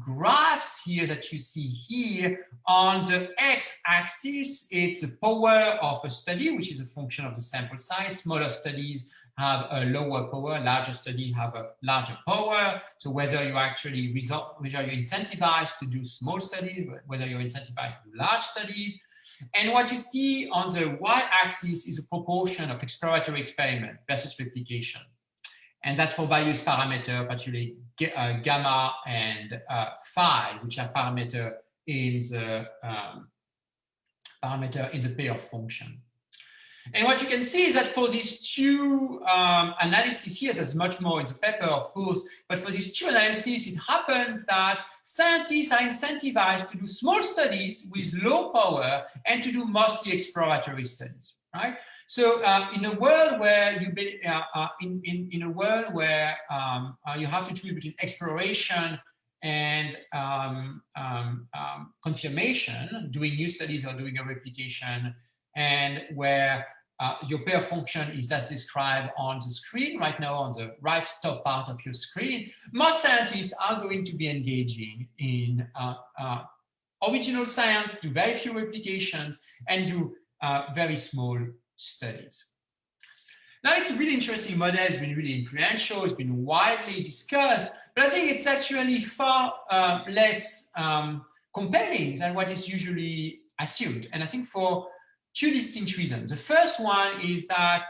graphs here that you see here. On the x-axis, it's the power of a study, which is a function of the sample size. Smaller studies have a lower power, larger studies have a larger power. So whether you actually whether you're incentivized to do small studies, whether you're incentivized to do large studies. And what you see on the y-axis is a proportion of exploratory experiment versus replication. And that's for various parameters, particularly gamma and phi, which are parameter in the payoff function. And what you can see is that for these two analyses here, there's much more in the paper, of course, but for these two analyses, it happened that scientists are incentivized to do small studies with low power and to do mostly exploratory studies, right? So in a world where you have to choose between exploration and confirmation, doing new studies or doing a replication, and where your payoff function is as described on the screen right now, on the right top part of your screen, most scientists are going to be engaging in original science, do very few replications, and do very small studies. Now, it's a really interesting model. It's been really influential. It's been widely discussed, but I think it's actually far less compelling than what is usually assumed. And I think for two distinct reasons. The first one is that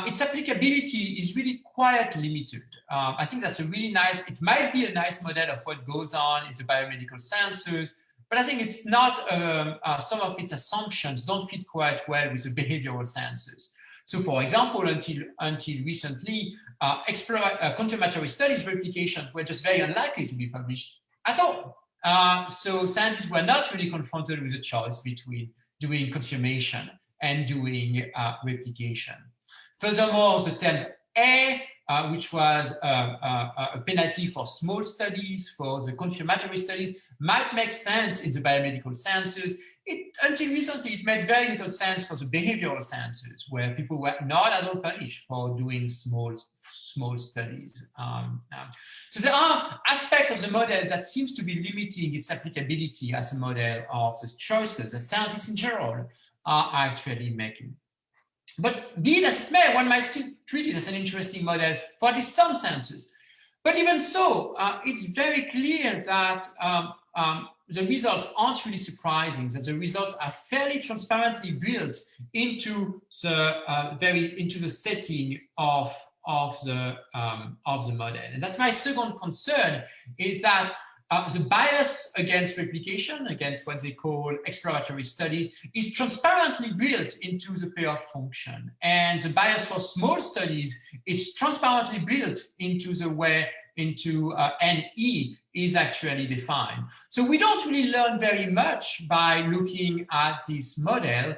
its applicability is really quite limited. I think that's a really nice, it might be a nice model of what goes on in the biomedical sciences, but I think it's not, some of its assumptions don't fit quite well with the behavioral sciences. So for example, until recently, confirmatory studies replications were just very unlikely to be published at all. So scientists were not really confronted with a choice between doing confirmation and doing replication. Furthermore, the 10th A, which was a penalty for small studies, for the confirmatory studies, might make sense in the biomedical sciences. Until recently, it made very little sense for the behavioral sciences, where people were not at all punished for doing small studies. So there are aspects of the model that seems to be limiting its applicability as a model of the choices that scientists in general are actually making. But be it as it may, one might still treat it as an interesting model for at least some sciences. But even so, it's very clear that the results aren't really surprising, that the results are fairly transparently built into the setting of the model. And that's my second concern, is that the bias against replication, against what they call exploratory studies, is transparently built into the payoff function. And the bias for small studies is transparently built into the way NE is actually defined. So we don't really learn very much by looking at this model,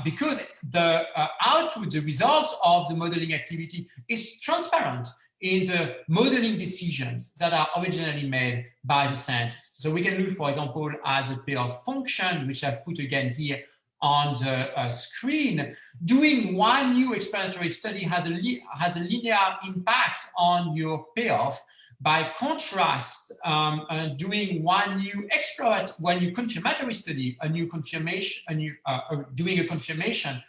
because the output, the results of the modeling activity is transparent in the modeling decisions that are originally made by the scientists. So we can look, for example, at the payoff function, which I've put again here on the screen. Doing one new explanatory study has a linear impact on your payoff. By contrast, doing one new confirmatory study, doing a confirmation,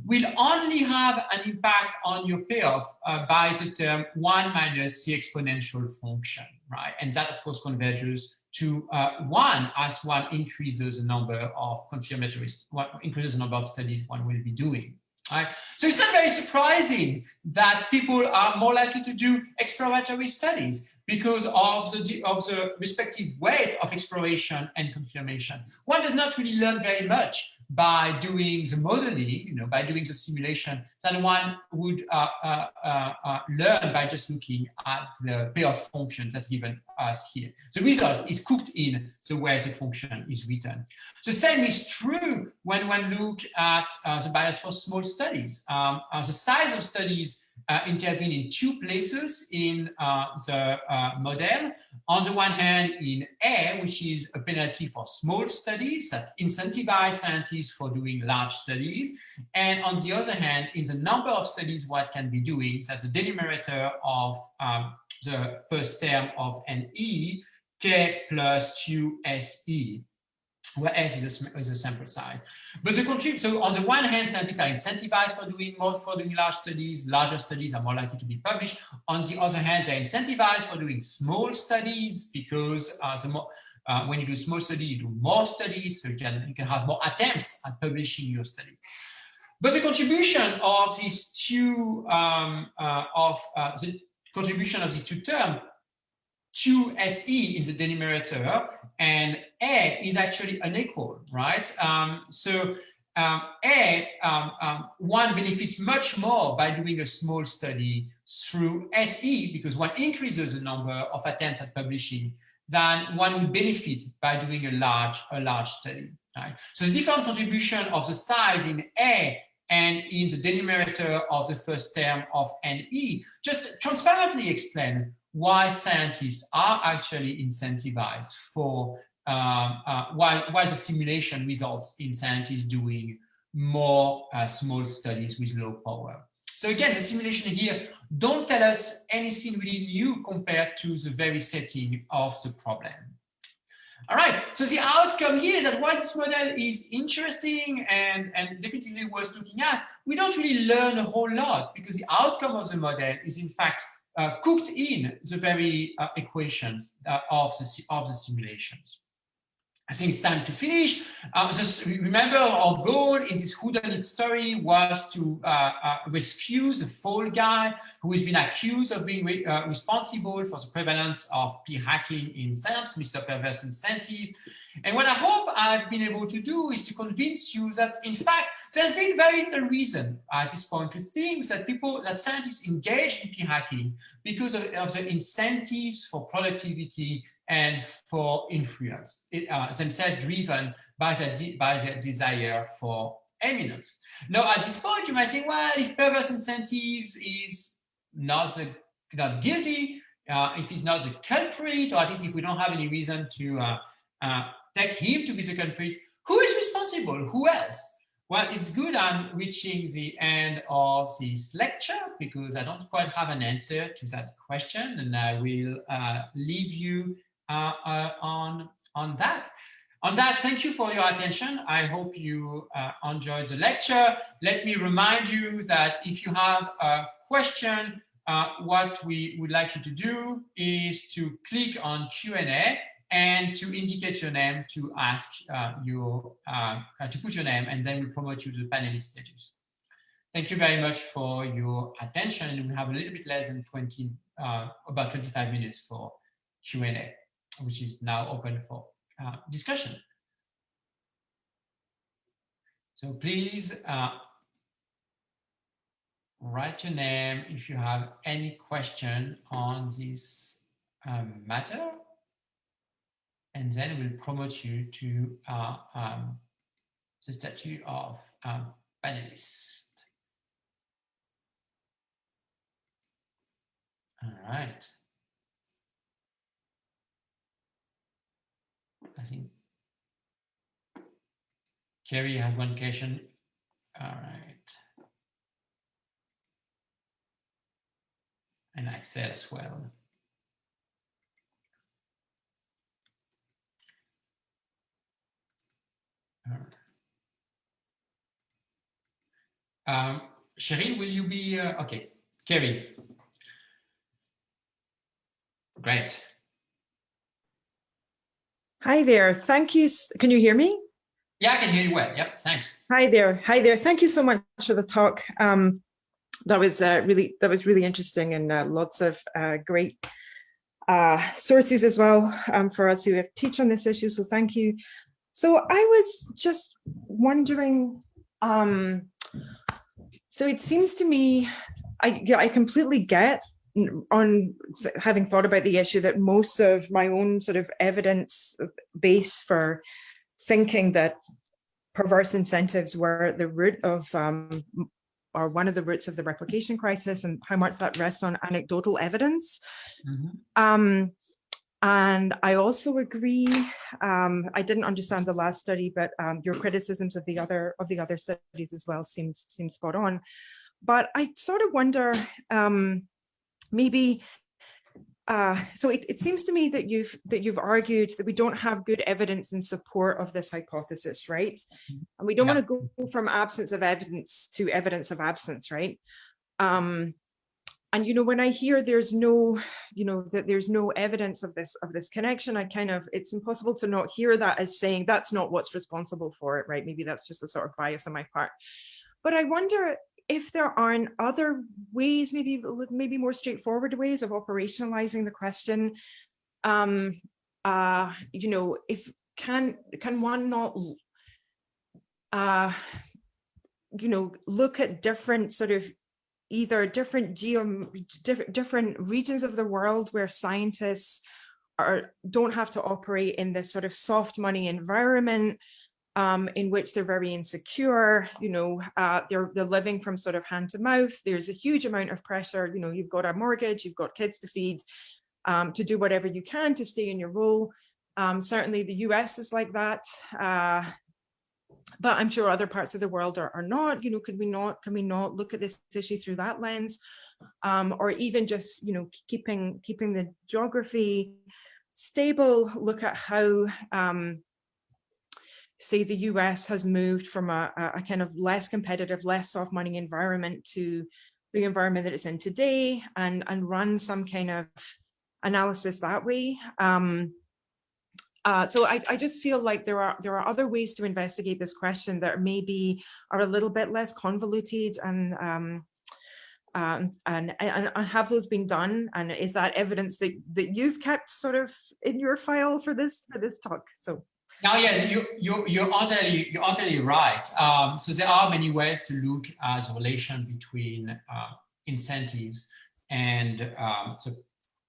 will only have an impact on your payoff by the term 1 minus the exponential function, right? And that, of course, converges to 1 as one increases the number of increases the number of studies one will be doing. Right? So it's not very surprising that people are more likely to do exploratory studies. because of the respective weight of exploration and confirmation. One does not really learn very much by doing the modeling, by doing the simulation, than one would learn by just looking at the payoff functions that's given us here. The result is cooked in the way the function is written. The same is true when one look at the bias for small studies. The size of studies intervene in two places in the model. On the one hand, in A, which is a penalty for small studies that incentivize scientists for doing large studies. And on the other hand, in the number of studies what can be doing, that's the denumerator of the first term of NE, K plus 2SE, where S is a sample size. But so on the one hand, scientists are incentivized for doing large studies. Larger studies are more likely to be published. On the other hand, they're incentivized for doing small studies because when you do small study, you do more studies, so you can have more attempts at publishing your study. But the contribution of these two terms, 2SE in the denumerator and A is actually unequal, right? One benefits much more by doing a small study through SE because one increases the number of attempts at publishing than one would benefit by doing a large study, right? So the different contribution of the size in A and in the denumerator of the first term of NE just transparently explain why scientists are actually incentivized for why the simulation results in scientists doing more small studies with low power. So again, the simulation here don't tell us anything really new compared to the very setting of the problem. All right, so the outcome here is that while this model is interesting and definitely worth looking at, we don't really learn a whole lot because the outcome of the model is in fact cooked in the very equations of the simulations. I think it's time to finish. Just remember, our goal in this whodunit story was to rescue the fall guy who has been accused of being responsible for the prevalence of peer hacking in science, Mr. Perverse Incentive. And what I hope I've been able to do is to convince you that, in fact, there's been very little reason at this point to think that scientists engage in peer hacking because of the incentives for productivity and for influence, themselves driven by their desire for eminence. Now, at this point, you might say, well, if perverse incentives is not guilty, if he's not the culprit, or at least if we don't have any reason to take him to be the culprit, who is responsible? Who else? Well, it's good I'm reaching the end of this lecture because I don't quite have an answer to that question, and I will leave you on that. On that, thank you for your attention. I hope you enjoyed the lecture. Let me remind you that if you have a question, what we would like you to do is to click on Q&A and to indicate your name to ask to put your name, and then we'll promote you to the panelist status. Thank you very much for your attention. We have a little bit less than about 25 minutes for Q&A, which is now open for discussion. So please write your name if you have any question on this matter, and then we'll promote you to the statue of panelist. All right. I think Kerry has one question. All right. And Axel as well. Cheryl, will you be okay? Kerry. Great. Hi there. Thank you. Can you hear me? Yeah, I can hear you well. Yep. Thanks. Hi there. Hi there. Thank you so much for the talk. That was really interesting and lots of great sources as well for us who teach on this issue. So thank you. So I was just wondering, so it seems to me, I completely get on having thought about the issue that most of my own sort of evidence base for thinking that perverse incentives were the root of or one of the roots of the replication crisis, and how much that rests on anecdotal evidence. And I also agree. I didn't understand the last study, but your criticisms of the other studies as well seem spot on. But I sort of wonder, maybe. So it seems to me that you've argued that we don't have good evidence in support of this hypothesis, right? And we don't want to go from absence of evidence to evidence of absence, right? And when I hear there's no, that there's no evidence of this connection, it's impossible to not hear that as saying that's not what's responsible for it, right? Maybe that's just a sort of bias on my part. But I wonder if there aren't other ways, maybe more straightforward ways of operationalizing the question. If can one not, look at different sort of either different regions of the world where scientists don't have to operate in this sort of soft money environment, in which they're very insecure, they're living from sort of hand to mouth. There's a huge amount of pressure. You've got a mortgage, you've got kids to feed, to do whatever you can to stay in your role. Certainly the US is like that. But I'm sure other parts of the world are not. Can we not look at this issue through that lens, or even just keeping the geography stable? Look at how say the US has moved from a kind of less competitive, less soft money environment to the environment that it's in today, and run some kind of analysis that way. So I just feel like there are other ways to investigate this question that maybe are a little bit less convoluted, and have those been done? And is that evidence that you've kept sort of in your file for this talk? So. Now, yes, you're utterly right. So there are many ways to look at the relation between incentives and the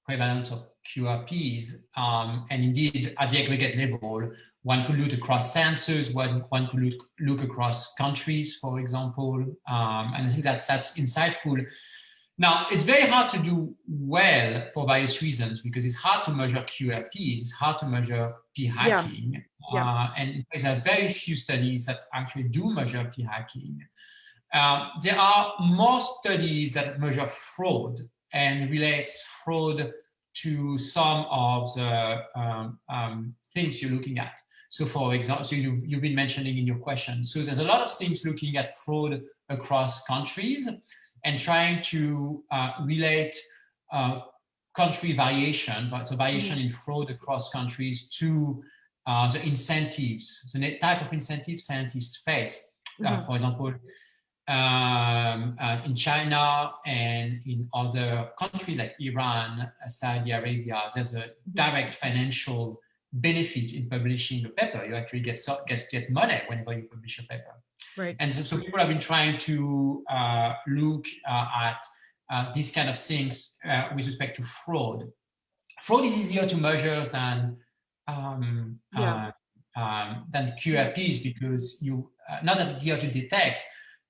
prevalence of QRPs. And indeed, at the aggregate level, one could look across sensors, one could look across countries, for example. And I think that's insightful. Now, it's very hard to do well for various reasons, because it's hard to measure QRPs, it's hard to measure p-hacking. And there are very few studies that actually do measure p-hacking. There are more studies that measure fraud and relates fraud to some of the things you're looking at. So for example, so you've been mentioning in your question. So there's a lot of things looking at fraud across countries and trying to relate country variation, so variation in fraud across countries, to the incentives, the type of incentives scientists face. For example, in China and in other countries like Iran, Saudi Arabia, there's a direct financial benefit in publishing a paper. You actually get money whenever you publish a paper. Right. And so people have been trying to look at these kind of things with respect to fraud. Fraud is easier to measure than QRPs, because not that it's easier to detect,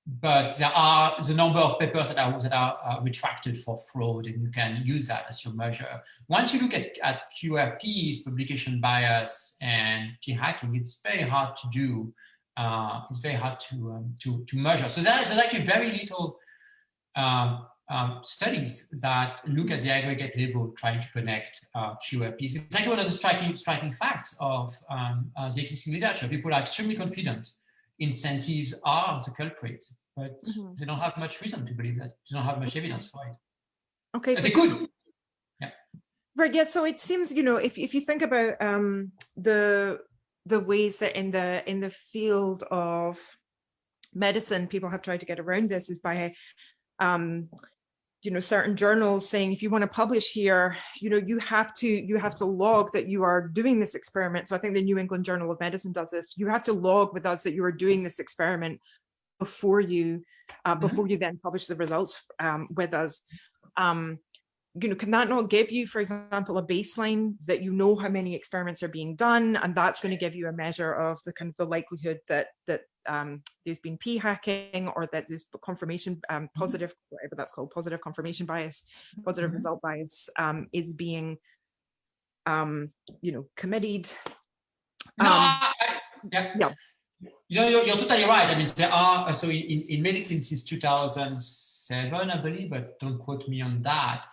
but there are the number of papers that are retracted for fraud, and you can use that as your measure. Once you look at QRPs, publication bias, and p-hacking, it's very hard to do. It's very hard to measure. So there's actually very little studies that look at the aggregate level trying to connect QRPs. It's actually one of the striking facts of the existing literature. People are extremely confident incentives are the culprit, but they don't have much reason to believe that. They don't have much evidence for it. Okay, so they could. Yeah. Right. Yeah. So it seems, if you think about the ways that in the field of medicine people have tried to get around this, is by certain journals saying, if you want to publish here, you have to log that you are doing this experiment. So I think the New England Journal of Medicine does this. You have to log with us that you are doing this experiment before you then publish the results with us. Can that not give you, for example, a baseline that how many experiments are being done, and that's going to give you a measure of the kind of the likelihood that there's been p-hacking, or that this confirmation positive, whatever that's called, positive confirmation bias, positive result bias is being committed. Yeah. You're totally right. I mean, there are, so in medicine since 2007, I believe, but don't quote me on that.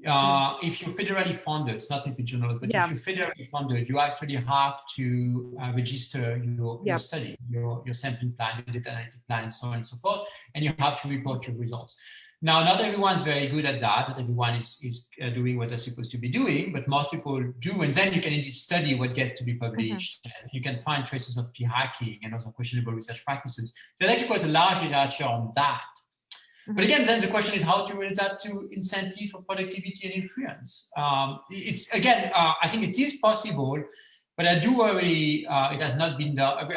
If you're federally funded, it's not simply journals, but if you're federally funded, you actually have to register your study, your sampling plan, your data analytic plan, and so on and so forth, and you have to report your results. Now, not everyone's very good at that. Not everyone is doing what they're supposed to be doing, but most people do. And then you can indeed study what gets to be published. And you can find traces of p-hacking and also questionable research practices. There's actually quite a large literature on that. But again, then the question is how to relate that to incentive for productivity and influence. It's again, I think it is possible, but I do worry it has not been done.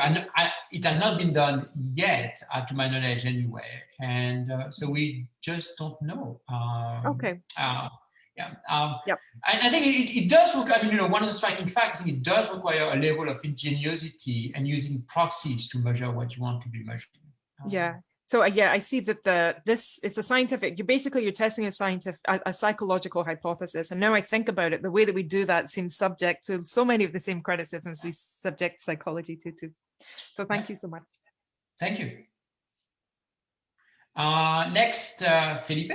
It has not been done yet, to my knowledge, anyway. And so we just don't know. And I think it does require. I mean, one of the striking facts, I think it does require a level of ingenuity and using proxies to measure what you want to be measuring. So I see that it's a scientific. You're testing a psychological hypothesis, and now I think about it, the way that we do that seems subject to so many of the same criticisms we subject psychology to too. So thank you so much. Thank you. Next, Felipe.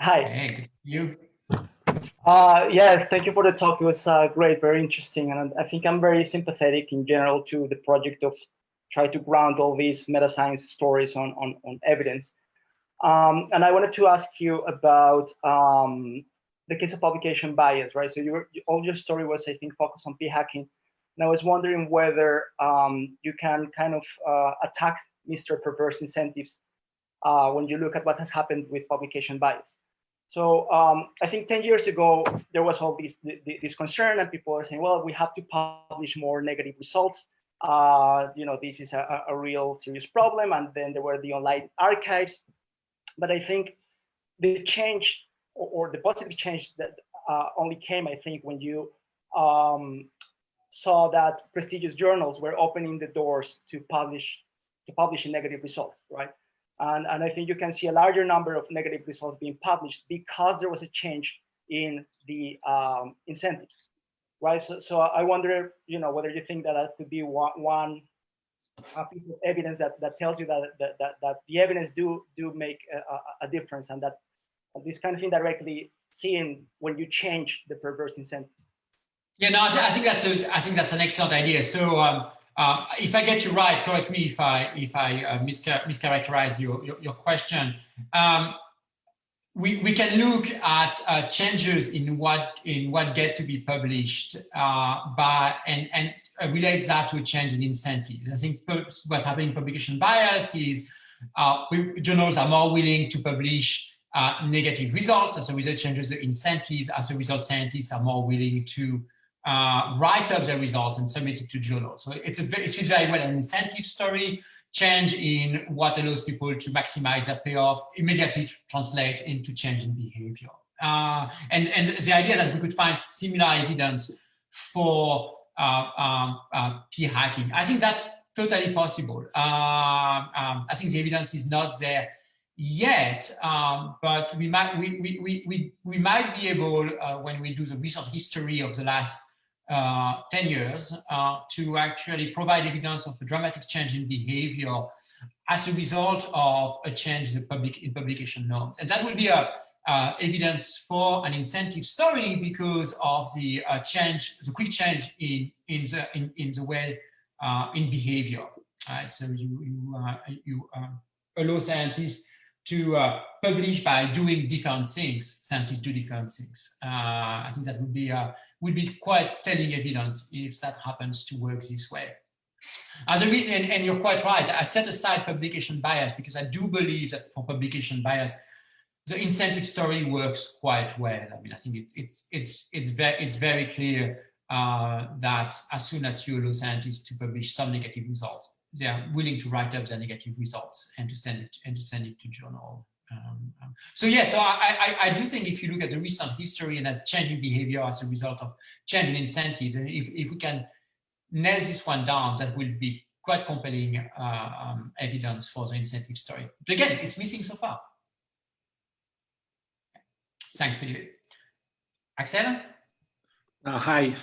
Hi. Hey, you. Yes, thank you for the talk. It was great, very interesting. And I think I'm very sympathetic in general to the project of try to ground all these meta science stories on evidence. And I wanted to ask you about the case of publication bias, right? So all your story was, I think, focused on p-hacking. And I was wondering whether you can kind of attack Mr. Perverse incentives when you look at what has happened with publication bias. So I think 10 years ago, there was all this concern, and people are saying, well, we have to publish more negative results. This is a real serious problem. And then there were the online archives. But I think the change or the positive change that only came, I think, when you saw that prestigious journals were opening the doors to publishing negative results, right? And I think you can see a larger number of negative results being published because there was a change in the incentives, right? So I wonder, whether you think that could be one piece of evidence that tells you that the evidence do make a difference, and that this kind of thing directly seen when you change the perverse incentives. Yeah, no, I think that's an excellent idea. So. If I get you right, correct me if I mischaracterize your question. We can look at changes in what get to be published and relate that to a change in incentives. I think what's happening in publication bias is journals are more willing to publish negative results. As a result, changes the incentive. As a result, scientists are more willing to write up their results and submit it to journals. So it fits very well an incentive story. Change in what allows people to maximize their payoff immediately translate into change in behavior. And the idea that we could find similar evidence for p-hacking, I think that's totally possible. I think the evidence is not there yet, but we might be able, when we do the recent history of the last 10 years, to actually provide evidence of a dramatic change in behavior as a result of a change in publication norms. And that would be evidence for an incentive story because of the quick change in the way in behavior. Right? So you allow scientists to publish by doing different things. Scientists do different things. I think that would be quite telling evidence if that happens to work this way. And you're quite right. I set aside publication bias because I do believe that for publication bias, the incentive story works quite well. I mean, I think it's very clear that as soon as you allow scientists to publish some negative results, they are willing to write up their negative results and to send it to journal. So I do think if you look at the recent history and at changing behavior as a result of changing incentive, if we can nail this one down, that will be quite compelling evidence for the incentive story. But again, it's missing so far. Thanks, Philippe. Axel? Hi,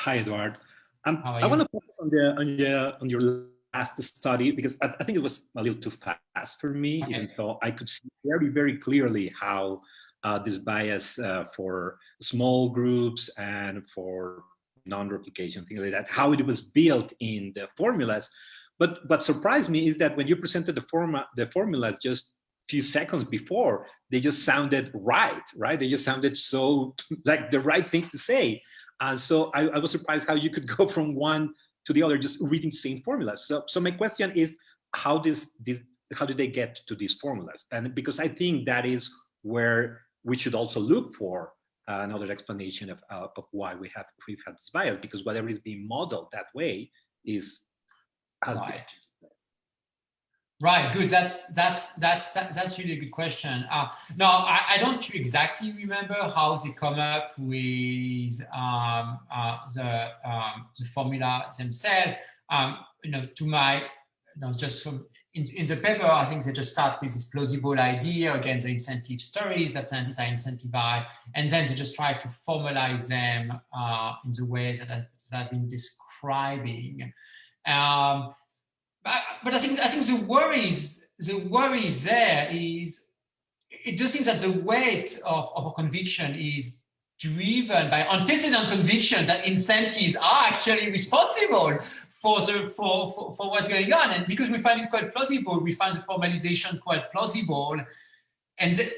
Edouard. I want to focus on your last study because I think it was a little too fast for me, even though I could see very, very clearly how this bias for small groups and for non-replication, things like that, how it was built in the formulas. But what surprised me is that when you presented the formulas just few seconds before, they just sounded right? They just sounded so like the right thing to say. So I was surprised how you could go from one to the other just reading the same formulas. So my question is, how did they get to these formulas? And because I think that is where we should also look for another explanation of why we've had this bias, because whatever is being modeled that way has right. Right, good. That's really a good question. No, I don't exactly remember how they come up with the formula themselves. To my, just from in the paper, I think they just start with this plausible idea, again, the incentive stories that scientists are incentivized, and then they just try to formalize them in the ways that I've been describing. But I think the worry there is, it just seems that the weight of a conviction is driven by antecedent conviction that incentives are actually responsible for what's going on. And because we find it quite plausible, we find the formalization quite plausible.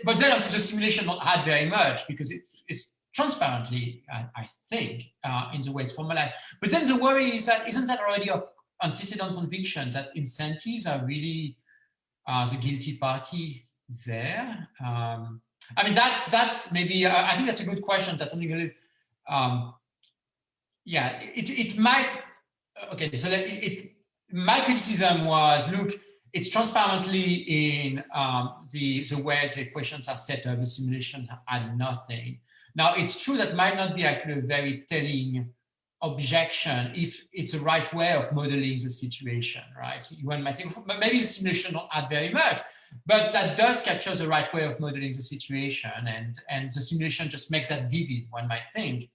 But then the simulation not add very much because it's transparently, I think, in the way it's formalized. But then the worry is that isn't that already a antecedent conviction that incentives are really the guilty party there? I mean, that's maybe, I think that's a good question. That's something a little, it might, okay, so my criticism was, look, it's transparently in the way the questions are set up, the simulation and nothing. Now, it's true that might not be actually a very telling objection if it's the right way of modeling the situation, right? One might think, maybe the simulation don't add very much, but that does capture the right way of modeling the situation, and the simulation just makes that vivid, one might think.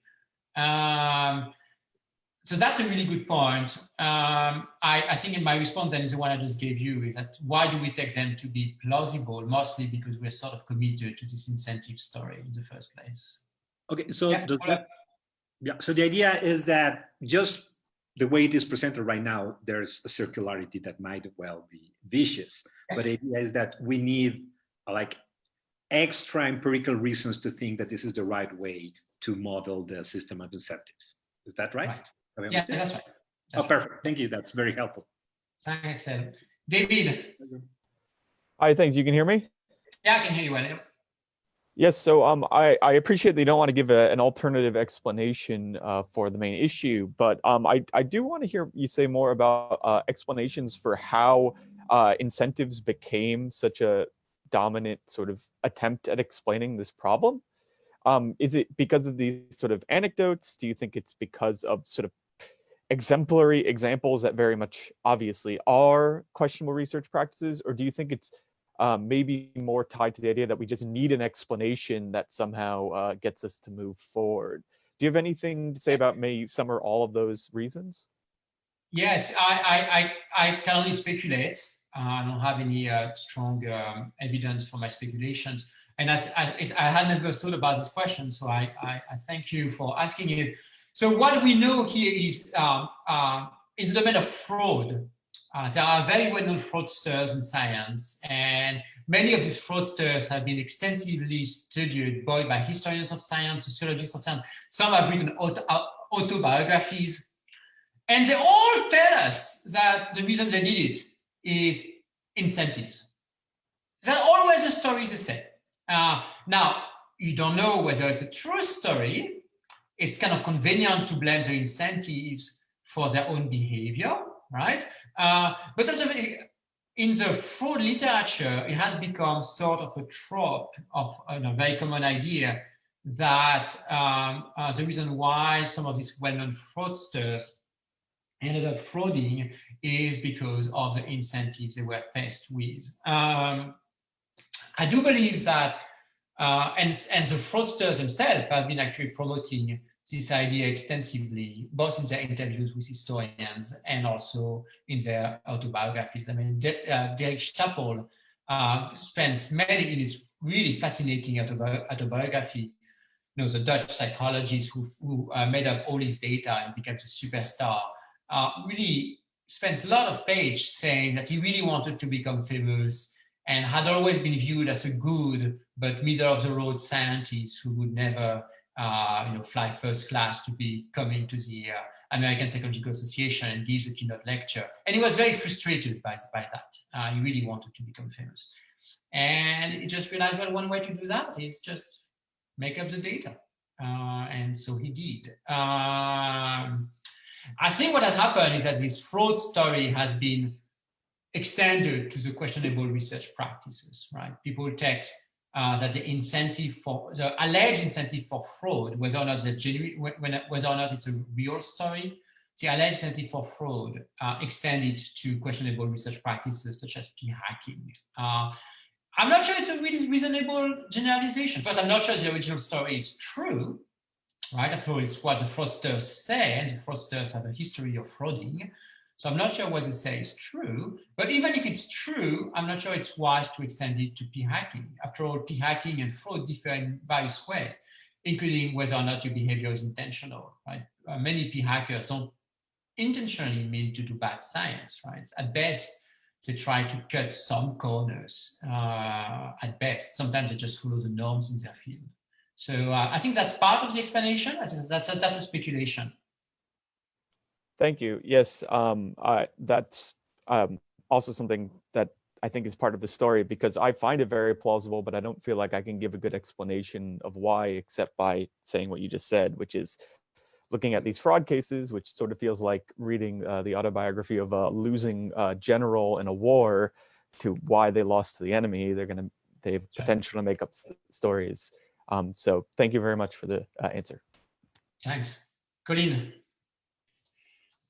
So that's a really good point. I think in my response, and is the one I just gave you, is that why do we take them to be plausible? Mostly because we're sort of committed to this incentive story in the first place. Okay, so so the idea is that just the way it is presented right now, there's a circularity that might well be vicious. But the idea is that we need like extra empirical reasons to think that this is the right way to model the system of incentives. Is that right? Yeah, that's right. Perfect. Thank you. That's very helpful. Thanks, David. Hi, thanks. You can hear me? Yeah, I can hear you well. Yes, so I appreciate that you don't want to give an alternative explanation for the main issue, but I do want to hear you say more about explanations for how incentives became such a dominant sort of attempt at explaining this problem. Is it because of these sort of anecdotes? Do you think it's because of sort of exemplary examples that very much obviously are questionable research practices, or do you think it's maybe more tied to the idea that we just need an explanation that somehow gets us to move forward? Do you have anything to say about maybe some or all of those reasons? Yes, I can only speculate. I don't have any strong evidence for my speculations. And I had never thought about this question, so I thank you for asking it. So what we know here is in the domain of fraud. There are very well-known fraudsters in science, and many of these fraudsters have been extensively studied both by historians of science, sociologists of science. Some have written autobiographies, And they all tell us that the reason they did it is incentives. That's always the story they say. Now, you don't know whether it's a true story. It's kind of convenient to blame the incentives for their own behavior, right? But that's in the fraud literature, it has become sort of a trope of a very common idea that the reason why some of these well-known fraudsters ended up frauding is because of the incentives they were faced with. I do believe that, and the fraudsters themselves have been actually promoting this idea extensively, both in their interviews with historians and also in their autobiographies. I mean, Derek Stapel spends many in his really fascinating autobiography. You know, the Dutch psychologist who made up all his data and became a superstar, really spent a lot of pages saying that he really wanted to become famous and had always been viewed as a good but middle-of-the-road scientist who would never fly first class to be coming to the American Psychological Association and gives a keynote lecture. And he was very frustrated by that. He really wanted to become famous. And he just realized, well, one way to do that is just make up the data. And so he did. I think what has happened is that this fraud story has been extended to the questionable research practices, right? People take that the alleged incentive for fraud, whether or not whether or not it's a real story, the alleged incentive for fraud extended to questionable research practices such as p-hacking. I'm not sure it's a really reasonable generalization. First, I'm not sure the original story is true, right? After all, it's what the fraudsters say, and the fraudsters have a history of frauding. So I'm not sure what they say is true, but even if it's true, I'm not sure it's wise to extend it to p-hacking. After all, p-hacking and fraud differ in various ways, including whether or not your behavior is intentional, right? Many p-hackers don't intentionally mean to do bad science, right? At best, they try to cut some corners, at best. Sometimes they just follow the norms in their field. So I think that's part of the explanation. I think that's a speculation. Thank you. Yes, that's also something that I think is part of the story, because I find it very plausible, but I don't feel like I can give a good explanation of why, except by saying what you just said, which is looking at these fraud cases, which sort of feels like reading the autobiography of a losing general in a war to why they lost to the enemy. They have potential to make up stories. So thank you very much for the answer. Thanks. Colin.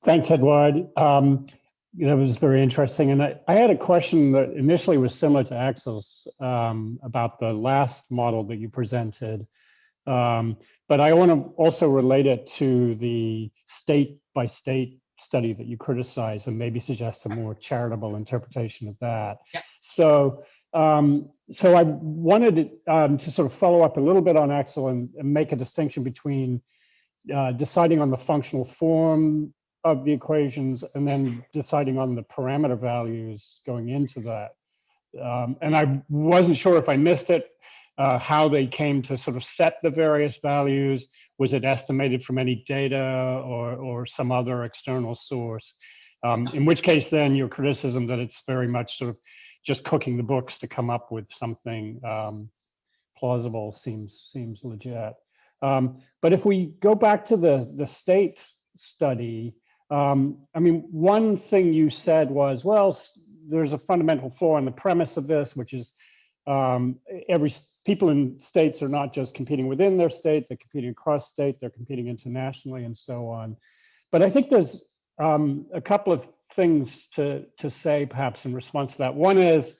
Thanks, Edouard. That was very interesting. And I had a question that initially was similar to Axel's about the last model that you presented. But I want to also relate it to the state-by-state study that you criticize and maybe suggest a more charitable interpretation of that. Yeah. So I wanted to sort of follow up a little bit on Axel and make a distinction between deciding on the functional form of the equations and then deciding on the parameter values going into that. And I wasn't sure if I missed it, how they came to sort of set the various values. Was it estimated from any data or some other external source? In which case then your criticism that it's very much sort of just cooking the books to come up with something plausible seems legit. But if we go back to the state study, I mean, one thing you said was, well, there's a fundamental flaw in the premise of this, which is people in states are not just competing within their state, they're competing across state, they're competing internationally and so on. But I think there's a couple of things to say perhaps in response to that. One is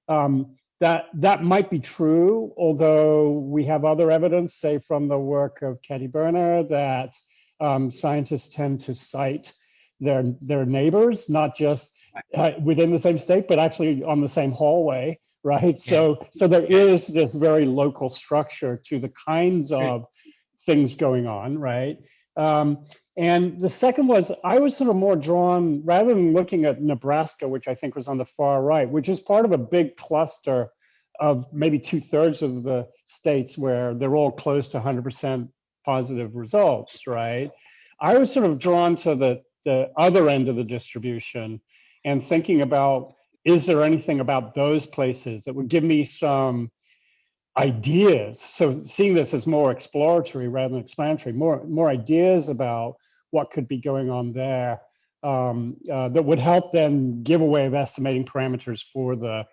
that might be true, although we have other evidence, say from the work of Katie Berner, that scientists tend to cite their neighbors, not just within the same state, but actually on the same hallway, right? So there is this very local structure to the kinds of things going on, right? And the second was, I was sort of more drawn, rather than looking at Nebraska, which I think was on the far right, which is part of a big cluster of maybe 2/3 of the states where they're all close to 100% positive results, right? I was sort of drawn to the the other end of the distribution and thinking about, is there anything about those places that would give me some ideas? So seeing this as more exploratory rather than explanatory, more ideas about what could be going on there that would help then give a way of estimating parameters for the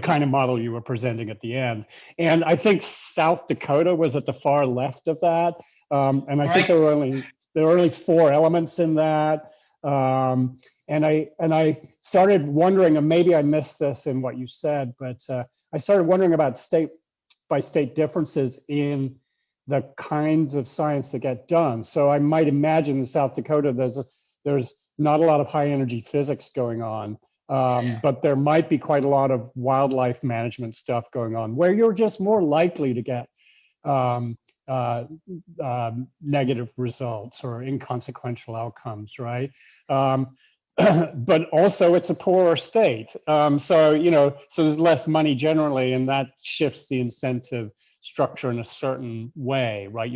kind of model you were presenting at the end. And I think South Dakota was at the far left of that. And I think there were only 4 elements in that. And I started wondering, and maybe I missed this in what you said, but I started wondering about state by state differences in the kinds of science that get done. So I might imagine in South Dakota, there's not a lot of high energy physics going on, but there might be quite a lot of wildlife management stuff going on where you're just more likely to get negative results or inconsequential outcomes, right? But also it's a poorer state. So there's less money generally, and that shifts the incentive structure in a certain way, right?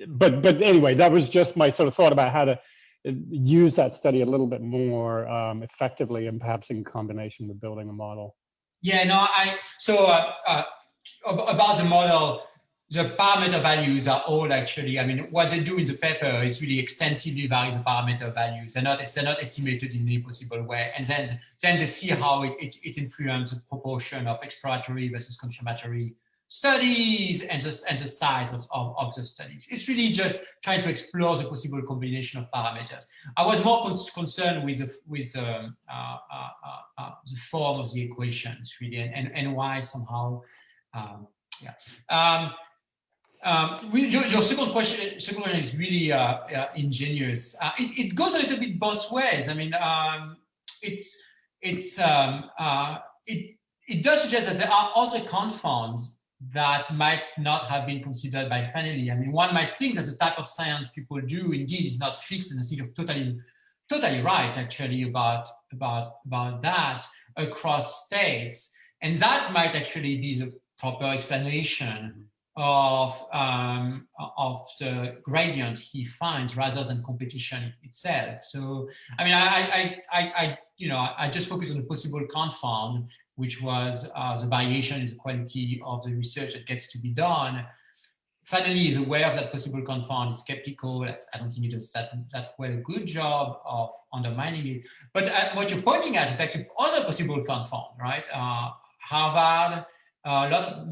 But anyway, that was just my sort of thought about how to use that study a little bit more effectively, and perhaps in combination with building a model. Yeah, no, about the model, the parameter values are all actually, I mean, what they do in the paper is really extensively vary the parameter values. They're not estimated in any possible way. And then they see how it influences the proportion of exploratory versus confirmatory studies and the size of the studies. It's really just trying to explore the possible combination of parameters. I was more concerned with the form of the equations, really, and why somehow, your second question is really ingenious. It goes a little bit both ways. I mean, it does suggest that there are other confounds that might not have been considered by Fanelli. I mean, one might think that the type of science people do indeed is not fixed, and I think you're totally right actually about that across states, and that might actually be the proper explanation of the gradient he finds rather than competition itself. So, I mean, I just focus on the possible confound, which was the variation in the quality of the research that gets to be done. Fanelli is aware of that possible confound, is skeptical. I don't think he does that well a good job of undermining it. But what you're pointing at is actually other possible confound, right? Harvard, a lot of,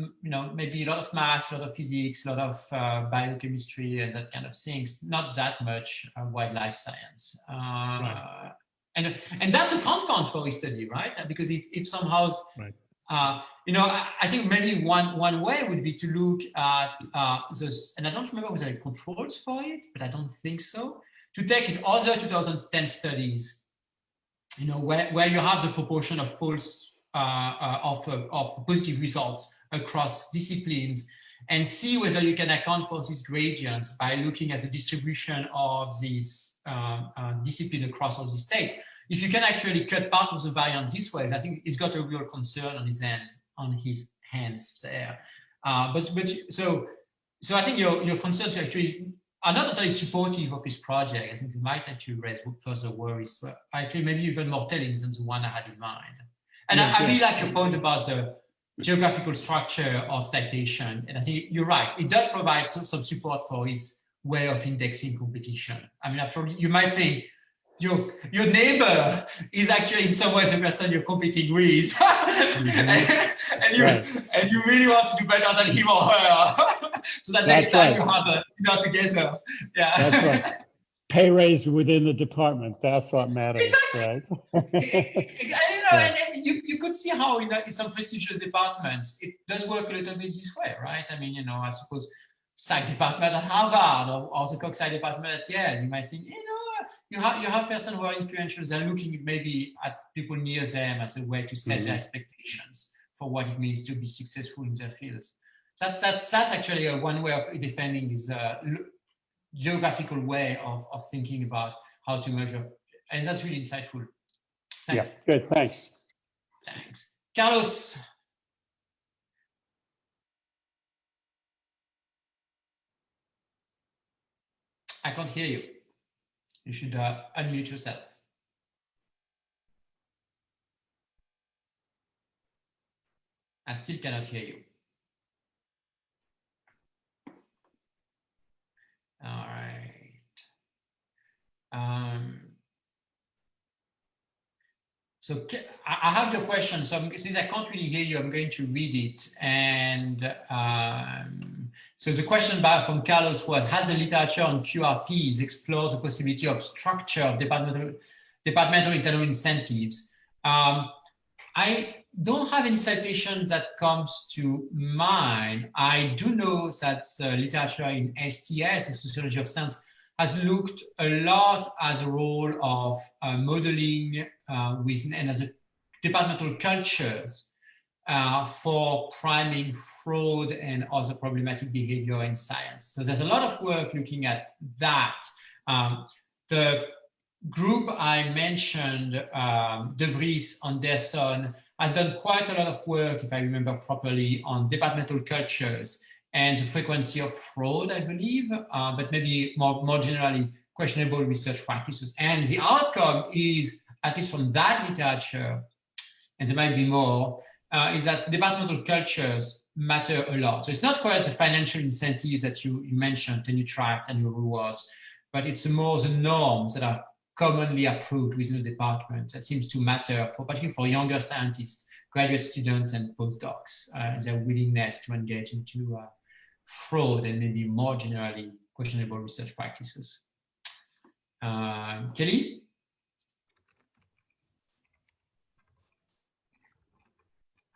maybe a lot of math, a lot of physics, a lot of biochemistry and that kind of things, not that much wildlife science. Right. And that's a confound for his study, right? Because if somehow, right. I think maybe one way would be to look at this, and I don't remember whether there are controls for it, but I don't think so, to take his other 2010 studies, where you have the proportion of false of positive results across disciplines, and see whether you can account for these gradients by looking at the distribution of this discipline across all the states. If you can actually cut part of the variance this way, I think he's got a real concern on his hands there. So I think your concerns actually are not totally supportive of his project. I think it might actually raise further worries. So actually, maybe even more telling than the one I had in mind. And I really like your point about the geographical structure of citation. And I think you're right. It does provide some support for his way of indexing competition. I mean, after all, you might think your neighbor is actually in some ways the person you're competing with. and you really want to do better than him or her. So that next time you have together. Yeah. That's right. Pay raise within the department. That's what matters, right? And you could see how in some prestigious departments, it does work a little bit this way, right? I mean, I suppose psych department at Harvard or the Cox department at Yale, you might think, you have persons who are influential. They're looking maybe at people near them as a way to set their expectations for what it means to be successful in their fields. That's actually one way of defending this geographical way of thinking about how to measure, and that's really insightful. Thanks. Yeah, good, thanks. Thanks. Carlos. I can't hear you. You should unmute yourself. I still cannot hear you. All right. So I have your question. So since I can't really hear you, I'm going to read it. And so the question from Carlos was, has the literature on QRPs explored the possibility of structured departmental internal incentives? I don't have any citations that comes to mind. I do know that literature in STS, the Sociology of Science, has looked a lot as a role of modeling and as a departmental cultures for priming fraud and other problematic behavior in science. So there's a lot of work looking at that. The group I mentioned, De Vries, Anderson, has done quite a lot of work, if I remember properly, on departmental cultures and the frequency of fraud, I believe, but maybe more generally, questionable research practices. And the outcome is, at least from that literature, and there might be more, is that departmental cultures matter a lot. So it's not quite the financial incentives that you mentioned, and you tracked and your rewards, but it's more the norms that are commonly approved within the department that seems to matter, particularly for younger scientists, graduate students, and postdocs, their willingness to engage into fraud and maybe more generally questionable research practices. Kelly?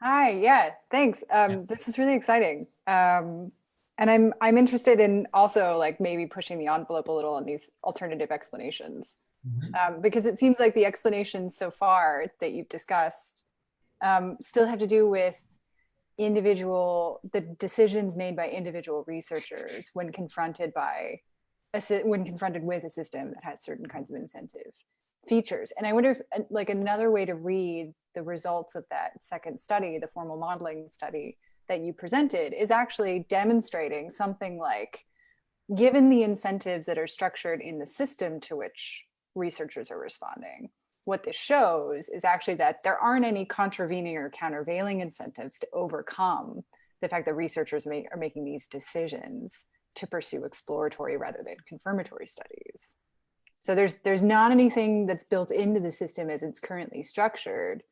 Hi, yeah, thanks. This is really exciting. And I'm interested in also like maybe pushing the envelope a little on these alternative explanations. Because it seems like the explanations so far that you've discussed still have to do with the decisions made by individual researchers when confronted with a system that has certain kinds of incentive features. And I wonder if like another way to read the results of that second study, the formal modeling study that you presented, is actually demonstrating something like, given the incentives that are structured in the system to which researchers are responding, what this shows is actually that there aren't any contravening or countervailing incentives to overcome the fact that researchers are making these decisions to pursue exploratory rather than confirmatory studies. So there's not anything that's built into the system as it's currently structured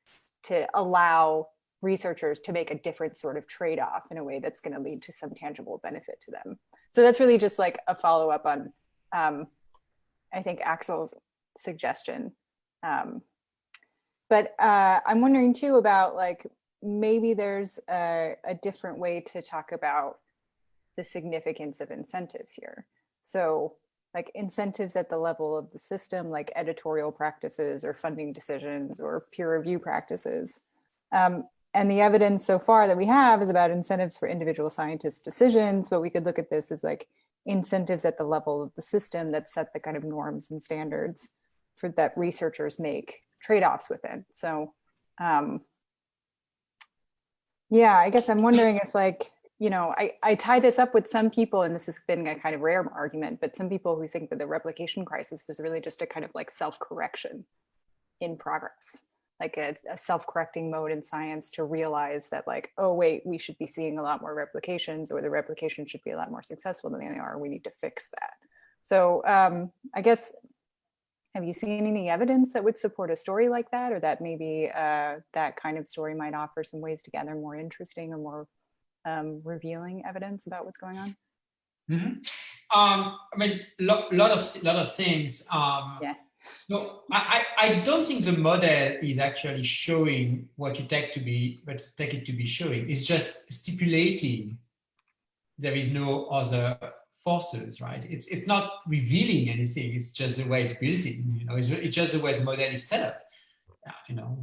to allow researchers to make a different sort of trade-off in a way that's going to lead to some tangible benefit to them. So that's really just like a follow-up on, I think, Axel's suggestion. But I'm wondering too about like, maybe there's a different way to talk about the significance of incentives here. So like incentives at the level of the system, like editorial practices or funding decisions or peer review practices. And the evidence so far that we have is about incentives for individual scientists' decisions, but we could look at this as like incentives at the level of the system that set the kind of norms and standards for that researchers make trade-offs within. So yeah, I guess I'm wondering if like, you know, I tie this up with some people, and this has been a kind of rare argument, but some people who think that the replication crisis is really just a kind of like self-correction in progress, like a self-correcting mode in science to realize that like, oh wait, we should be seeing a lot more replications, or the replication should be a lot more successful than they are. We need to fix that. So I guess, have you seen any evidence that would support a story like that, or that maybe that kind of story might offer some ways to gather more interesting or more revealing evidence about what's going on? I mean, lot of things. Yeah. So I don't think the model is actually showing what you take it to be showing. It's just stipulating there is no other forces, right? It's not revealing anything. It's just the way it's built in. You know, it's just the way the model is set up. You know,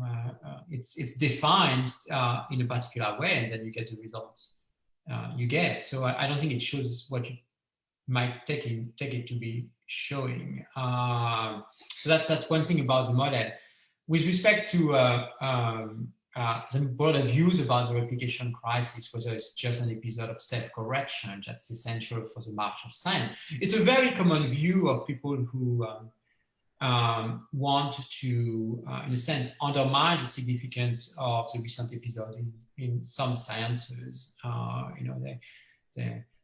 it's defined in a particular way, and then you get the results you get. So I don't think it shows what you might take it to be showing. So that's one thing about the model. With respect to some broader views about the replication crisis, whether it's just an episode of self-correction that's essential for the march of science. It's a very common view of people who want to, in a sense, undermine the significance of the recent episode in some sciences.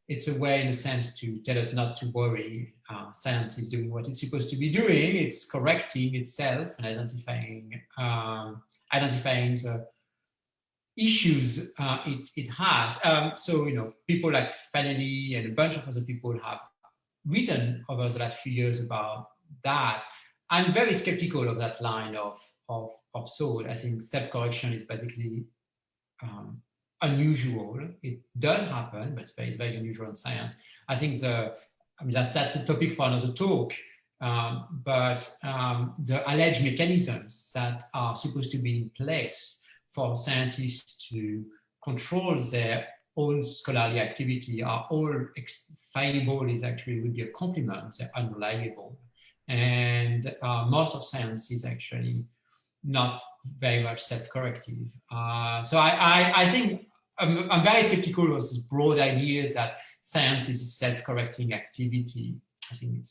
It's a way, in a sense, to tell us not to worry. Science is doing what it's supposed to be doing. It's correcting itself and identifying the issues it has. So, people like Fanelli and a bunch of other people have written over the last few years about that. I'm very skeptical of that line of thought. I think self-correction is basically unusual. It does happen, but it's very unusual in science. I think that's a topic for another talk. But the alleged mechanisms that are supposed to be in place for scientists to control their own scholarly activity are all fallible. Is actually would be a compliment. They're unreliable, and most of science is actually not very much self-corrective. So I think I'm very skeptical of these broad ideas that science is a self-correcting activity. I think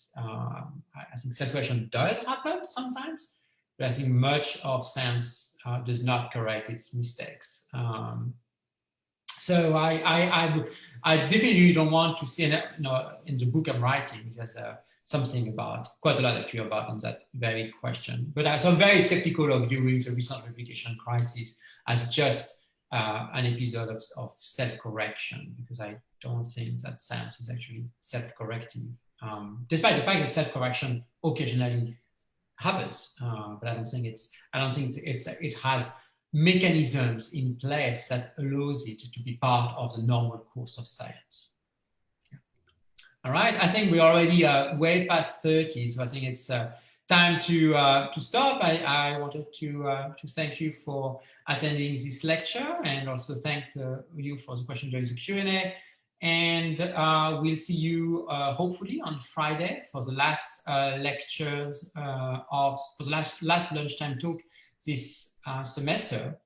self-correction does happen sometimes, but I think much of science does not correct its mistakes. So I definitely don't want to see, in the book I'm writing, there's something about, quite a lot actually about on that very question. But so I'm very skeptical of viewing the recent replication crisis as just an episode of self-correction, because I don't think that science is actually self-corrective, despite the fact that self-correction occasionally happens. But I don't think it has mechanisms in place that allows it to be part of the normal course of science. Yeah. All right, I think we're already way past 30, so I think it's time to stop. I wanted to thank you for attending this lecture, and also thank you for the question during the Q&A. And we'll see you hopefully on Friday for the last lectures for the last lunchtime talk this semester.